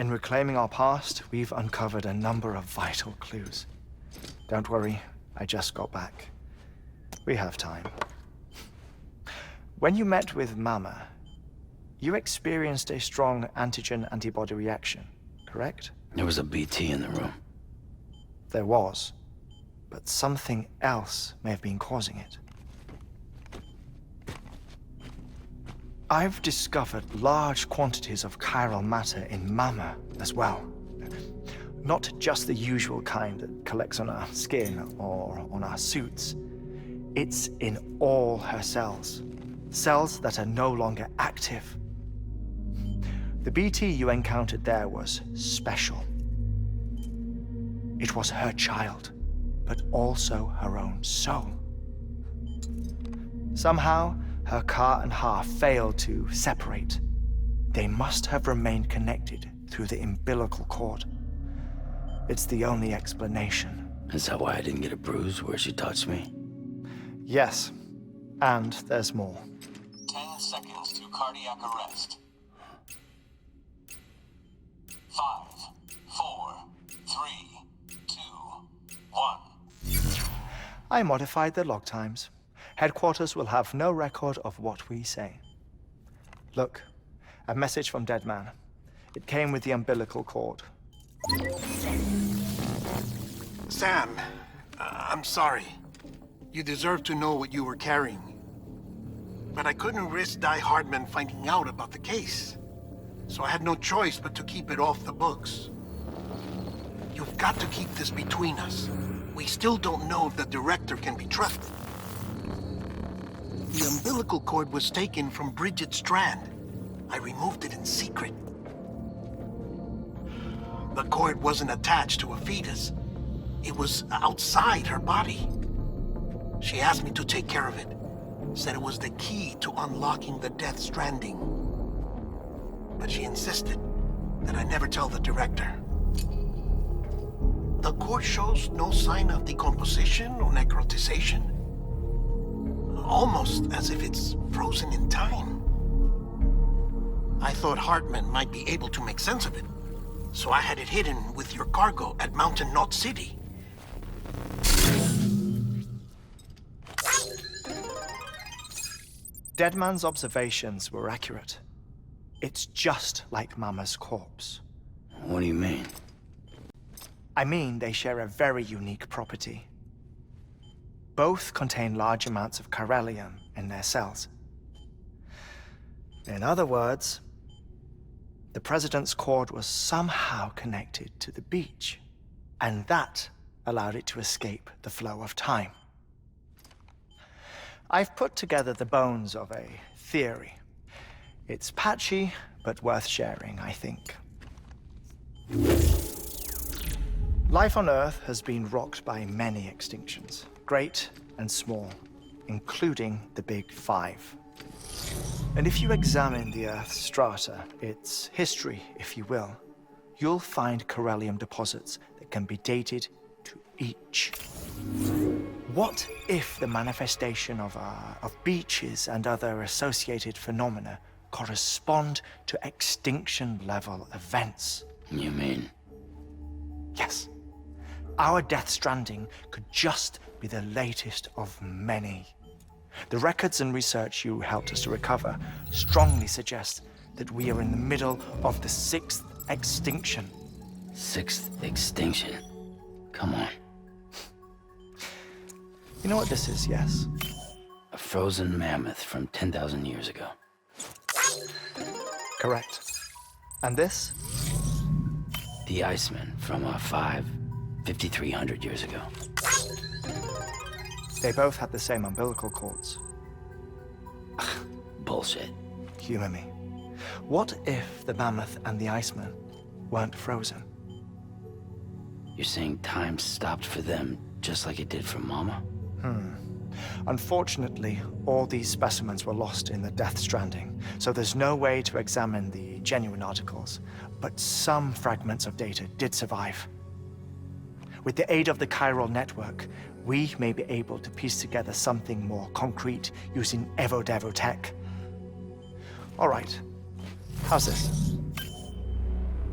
In reclaiming our past, we've uncovered a number of vital clues. Don't worry, I just got back. We have time. When you met with Mama, you experienced a strong antigen-antibody reaction, correct? There was a BT in the room. There was, but something else may have been causing it. I've discovered large quantities of chiral matter in Mama as well. Not just the usual kind that collects on our skin or on our suits. It's in all her cells. Cells that are no longer active. The BT you encountered there was special. It was her child, but also her own soul. Somehow, her car and half failed to separate. They must have remained connected through the umbilical cord. It's the only explanation. Is that why I didn't get a bruise where she touched me? Yes, and there's more. 10 seconds to cardiac arrest. 5, 4, 3, 2, 1. I modified the log times. Headquarters will have no record of what we say. Look, a message from Dead Man. It came with the umbilical cord. Sam, I'm sorry. You deserve to know what you were carrying. But I couldn't risk Die Hardman finding out about the case. So I had no choice but to keep it off the books. You've got to keep this between us. We still don't know if the director can be trusted. The umbilical cord was taken from Bridget Strand. I removed it in secret. The cord wasn't attached to a fetus. It was outside her body. She asked me to take care of it. Said it was the key to unlocking the Death-Stranding. But she insisted that I never tell the director. The cord shows no sign of decomposition or necrotization. Almost as if it's frozen in time. I thought Hartman might be able to make sense of it, so I had it hidden with your cargo at Mountain Knot City. Deadman's observations were accurate. It's just like Mama's corpse. What do you mean? I mean they share a very unique property. Both contain large amounts of chiralium in their cells. In other words, the President's cord was somehow connected to the beach, and that allowed it to escape the flow of time. I've put together the bones of a theory. It's patchy, but worth sharing, I think. Life on Earth has been rocked by many extinctions, great and small, including the Big Five. And if you examine the Earth's strata, its history, if you will, you'll find chiralium deposits that can be dated to each. What if the manifestation of beaches and other associated phenomena correspond to extinction-level events? You mean? Yes. Our Death-Stranding could just be the latest of many. The records and research you helped us to recover strongly suggest that we are in the middle of the 6th extinction. 6th extinction? Come on. You know what this is, yes? A frozen mammoth from 10,000 years ago. Correct. And this? The Iceman from 5,300 years ago. They both had the same umbilical cords. Bullshit. Humor me. What if the mammoth and the Iceman weren't frozen? You're saying time stopped for them just like it did for Mama? Unfortunately, all these specimens were lost in the Death-Stranding, so there's no way to examine the genuine articles, but some fragments of data did survive. With the aid of the chiral network, we may be able to piece together something more concrete using Evo-Devo tech. All right, how's this?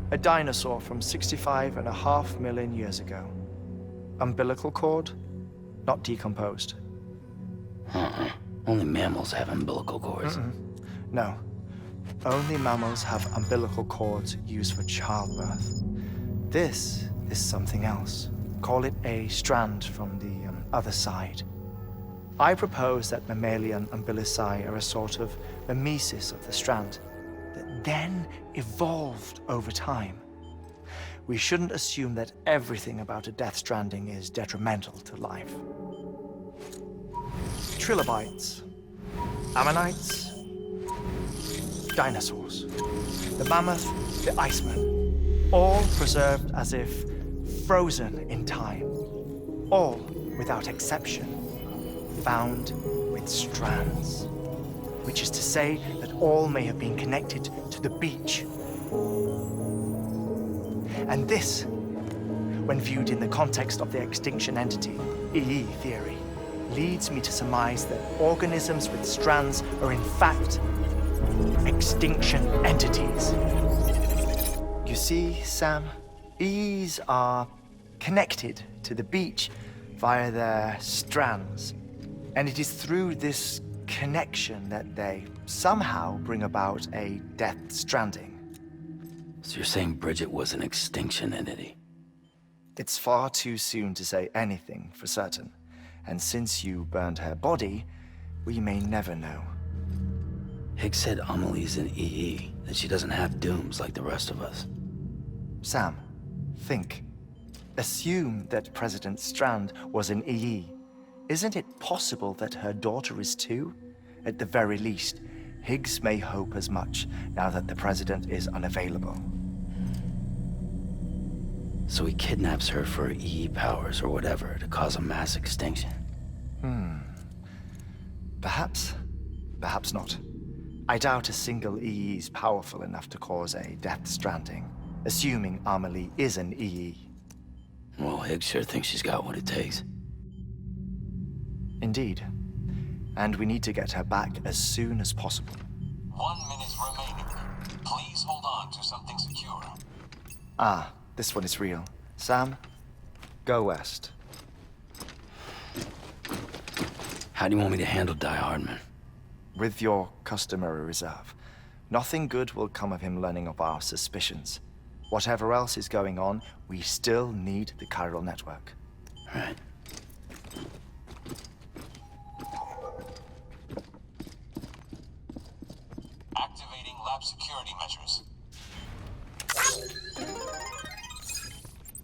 A dinosaur from 65.5 million years ago. Umbilical cord, not decomposed. Only mammals have umbilical cords. No. Only mammals have umbilical cords used for childbirth. This is something else. Call it a strand from the other side. I propose that mammalian umbilici are a sort of mimesis of the strand that then evolved over time. We shouldn't assume that everything about a death stranding is detrimental to life. Trilobites, ammonites, dinosaurs, the mammoth, the iceman, all preserved as if frozen in time, all, without exception, found with strands, which is to say that all may have been connected to the beach. And this, when viewed in the context of the extinction entity, EE theory, leads me to surmise that organisms with strands are in fact extinction entities. You see, Sam, EEs are connected to the beach via their strands. And it is through this connection that they somehow bring about a death stranding. So you're saying Bridget was an extinction entity? It's far too soon to say anything for certain. And since you burned her body, we may never know. Higgs said Amelie's an EE, that she doesn't have dooms like the rest of us. Sam, think. Assume that President Strand was an EE. Isn't it possible that her daughter is too? At the very least, Higgs may hope as much now that the president is unavailable. So he kidnaps her for EE powers or whatever to cause a mass extinction. Perhaps. Perhaps not. I doubt a single EE is powerful enough to cause a death stranding, assuming Amelie is an EE. Well, Higgs sure thinks she's got what it takes. Indeed. And we need to get her back as soon as possible. 1 minute remaining. Please hold on to something secure. Ah, this one is real. Sam, go west. How do you want me to handle Die Hardman? With your customary reserve. Nothing good will come of him learning of our suspicions. Whatever else is going on, we still need the chiral network. Right. Activating lab security measures.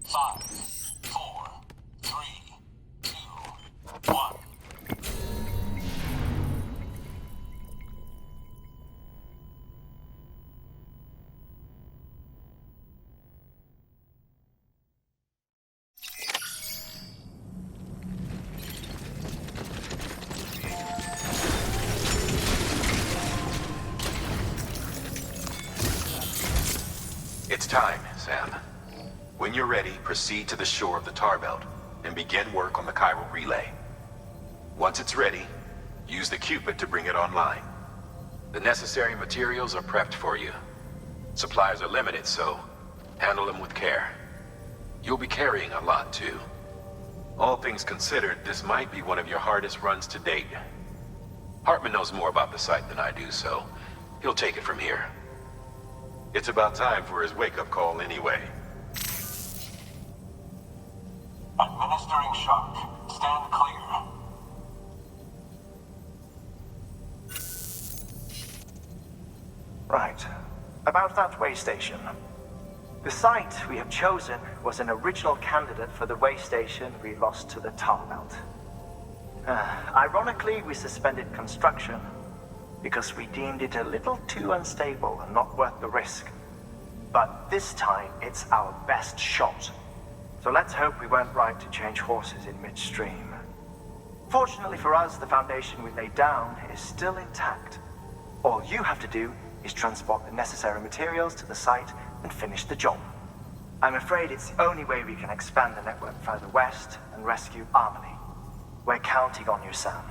5, 4, 3, 2, 1. It's time, Sam. When you're ready, proceed to the shore of the tar belt and begin work on the chiral relay. Once it's ready, use the Cupid to bring it online. The necessary materials are prepped for you. Supplies are limited, so handle them with care. You'll be carrying a lot, too. All things considered, this might be one of your hardest runs to date. Hartman knows more about the site than I do, so he'll take it from here. It's about time for his wake-up call anyway. Administering shock. Stand clear. Right. About that way station. The site we have chosen was an original candidate for the way station we lost to the tar belt. Ironically, we suspended construction because we deemed it a little too unstable and not worth the risk. But this time, it's our best shot. So let's hope we weren't right to change horses in midstream. Fortunately for us, the foundation we laid down is still intact. All you have to do is transport the necessary materials to the site and finish the job. I'm afraid it's the only way we can expand the network further west and rescue Amelie. We're counting on you, Sam.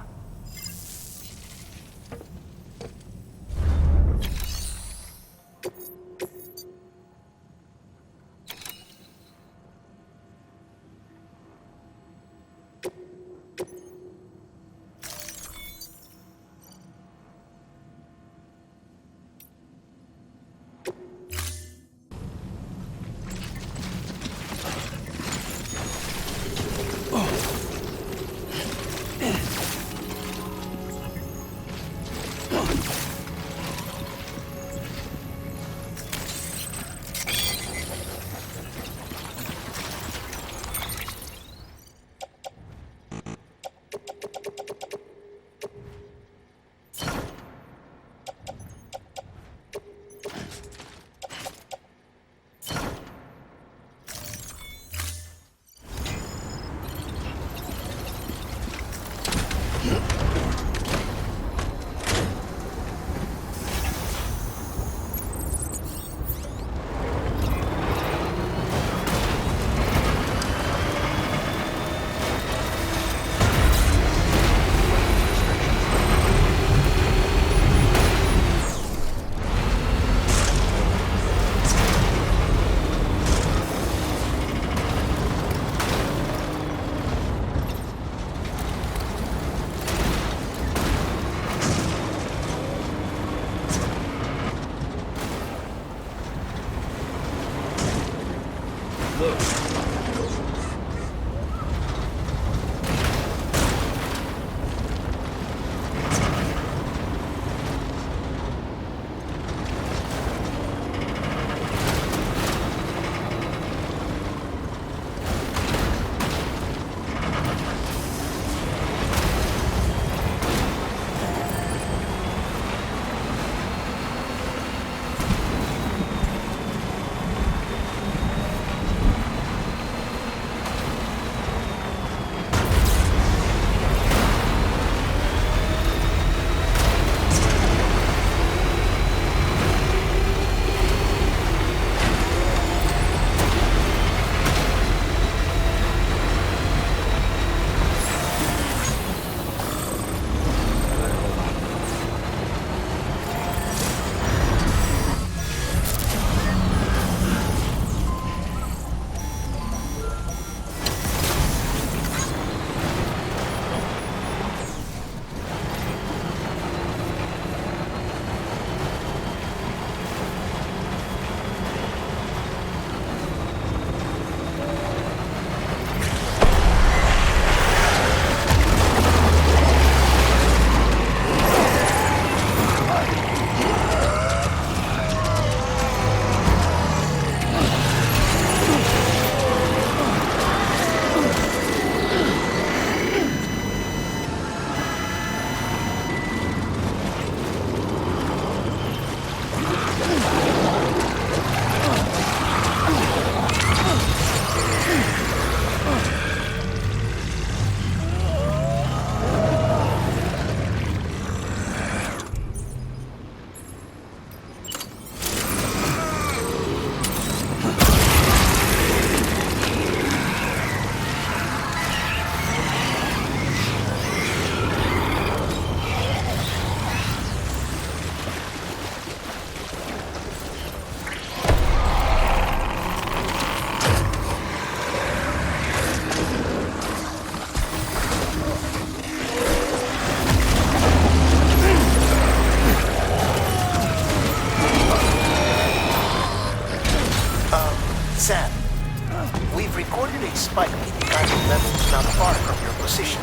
heard a spike in carbon levels not far from your position.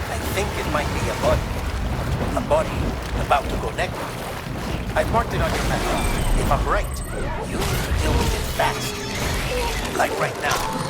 I think it might be a body. A body about to go necro. I've marked it on your map. If I'm right, you need to deal with it fast. Like right now.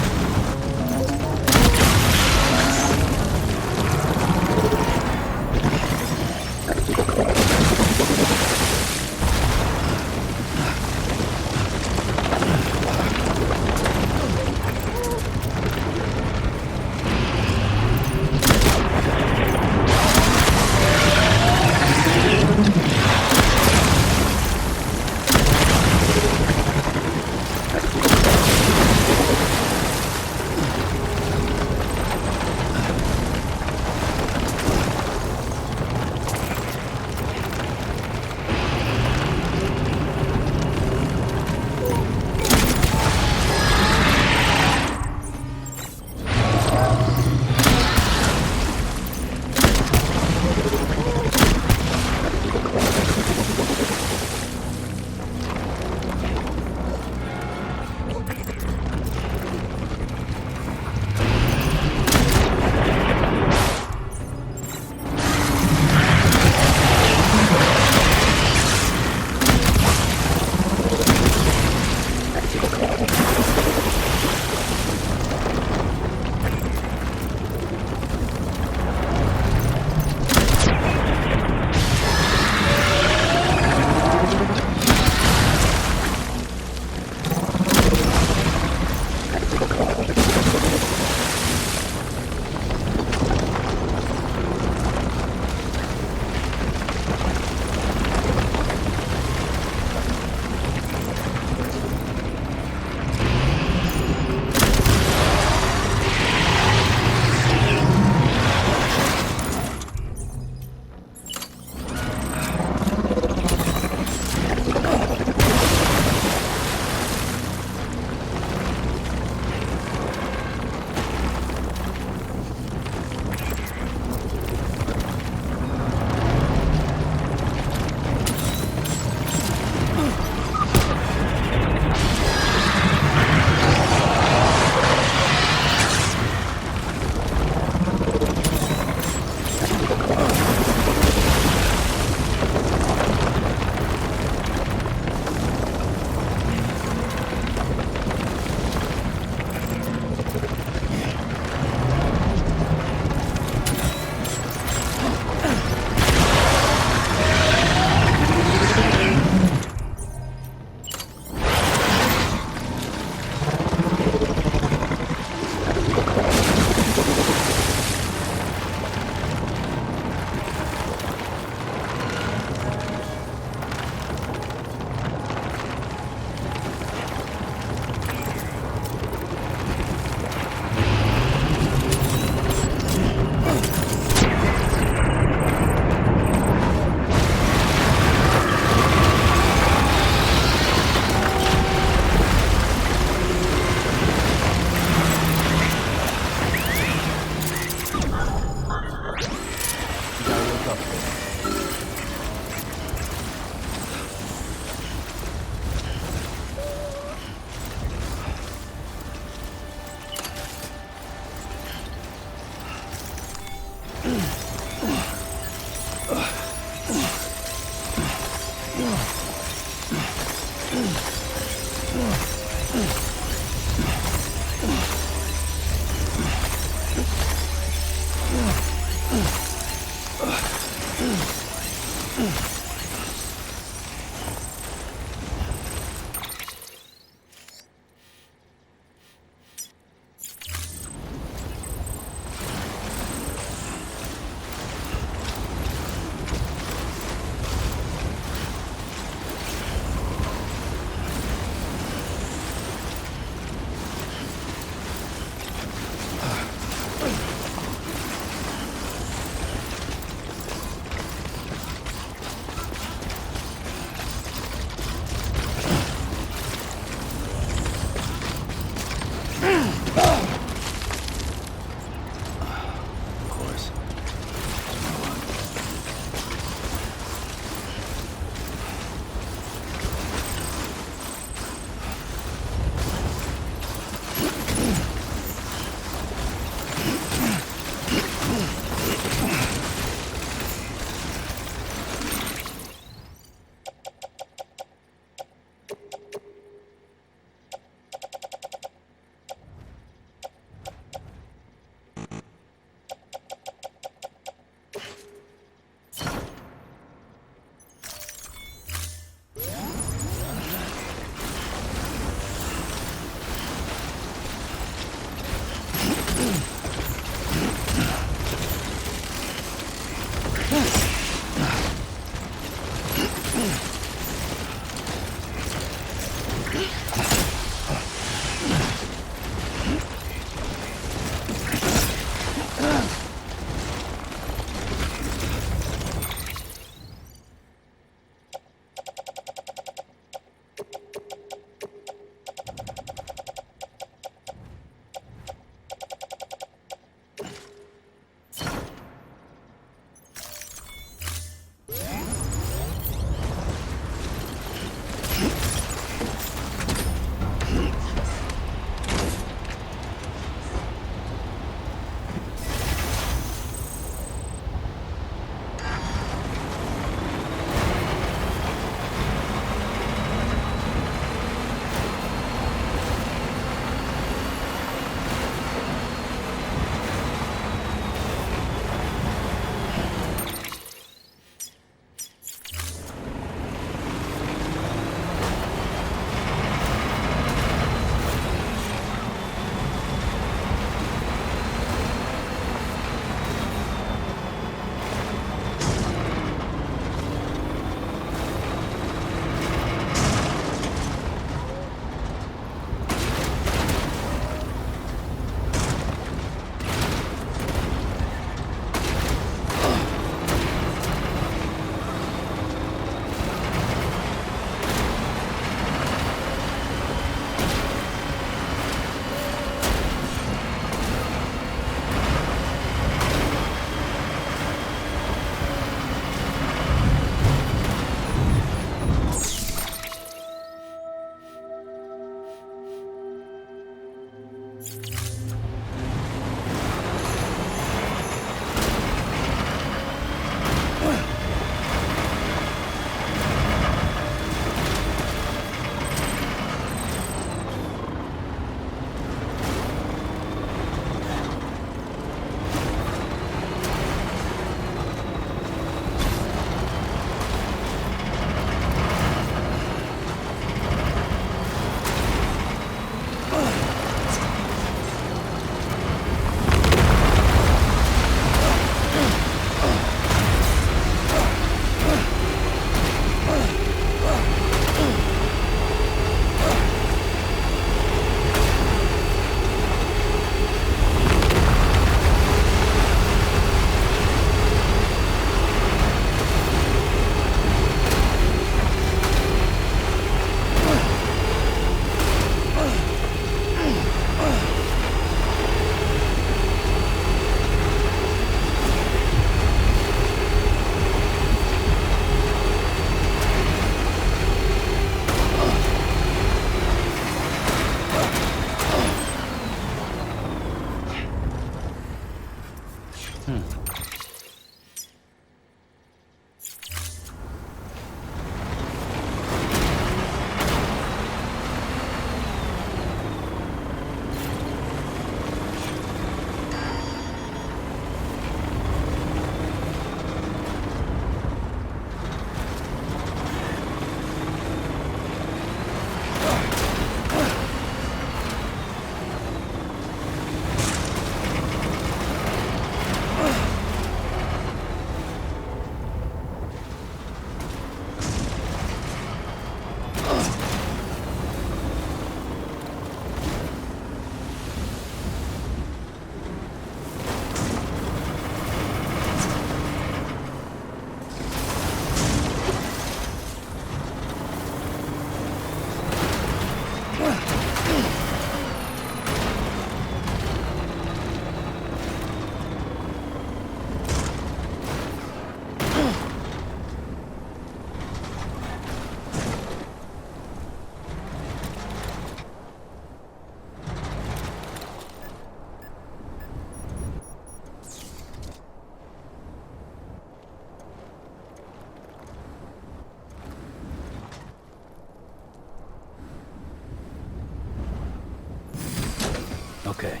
Okay.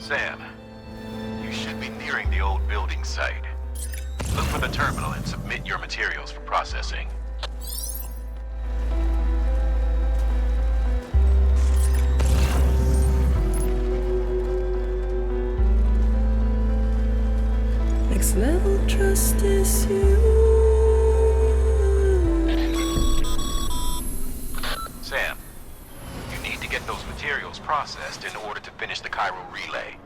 Sam, you should be nearing the old building site. Look for the terminal and submit your materials for processing. Next level trust is you. Sam, you need to get those materials processed in order to finish the chiral relay.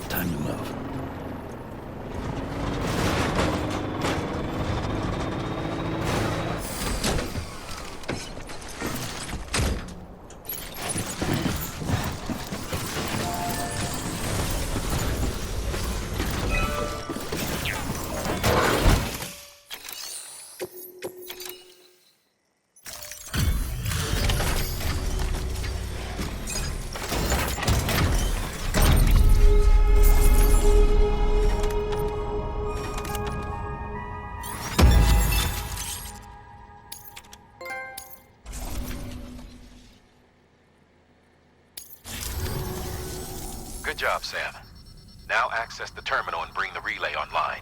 Time to move. Good job, Sam. Now access the terminal and bring the relay online.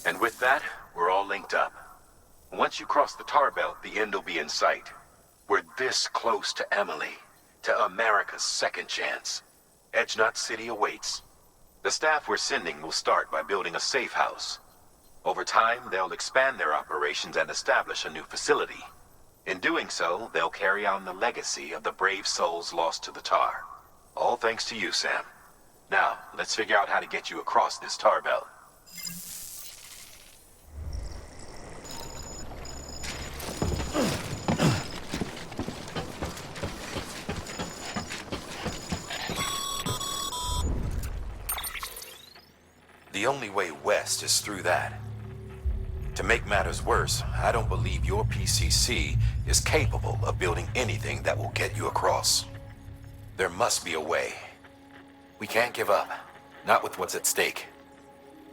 And with that, we're all linked up. Once you cross the tar belt, the end will be in sight. We're this close to Emily, to America's second chance. Edgenut City awaits. The staff we're sending will start by building a safe house. Over time, they'll expand their operations and establish a new facility. In doing so, they'll carry on the legacy of the brave souls lost to the tar. All thanks to you, Sam. Now, let's figure out how to get you across this tar belt. The only way west is through that. To make matters worse, I don't believe your PCC is capable of building anything that will get you across. There must be a way. We can't give up, not with what's at stake.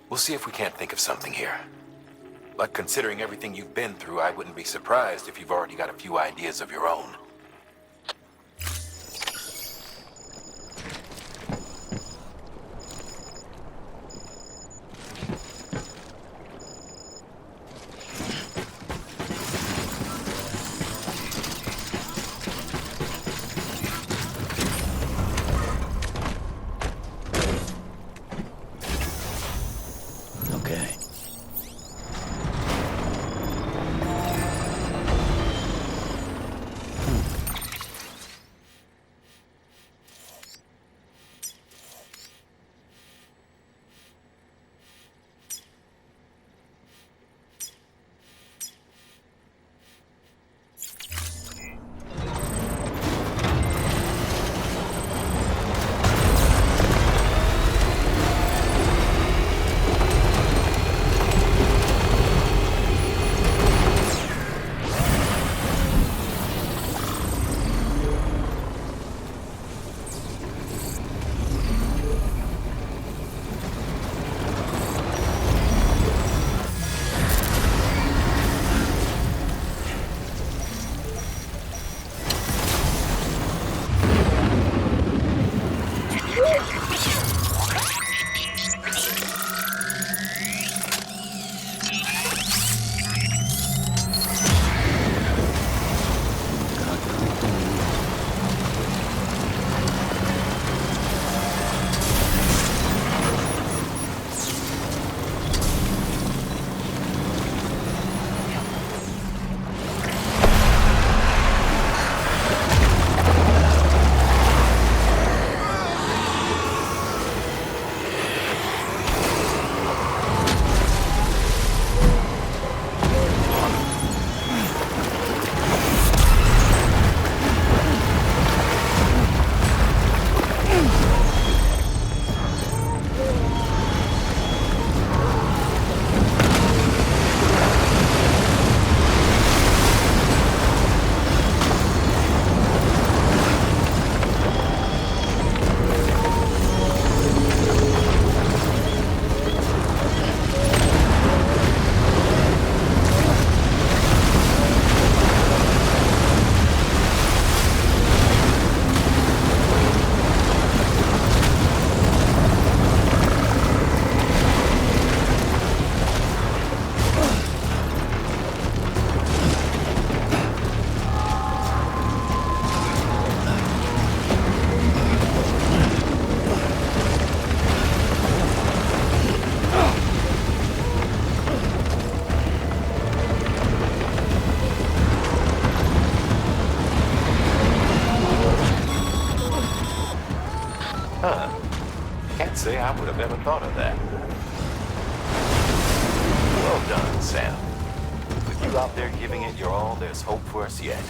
We'll see if we can't think of something here. But considering everything you've been through, I wouldn't be surprised if you've already got a few ideas of your own. say I would have ever thought of that. Well done, Sam. With you out there giving it your all, there's hope for us yet.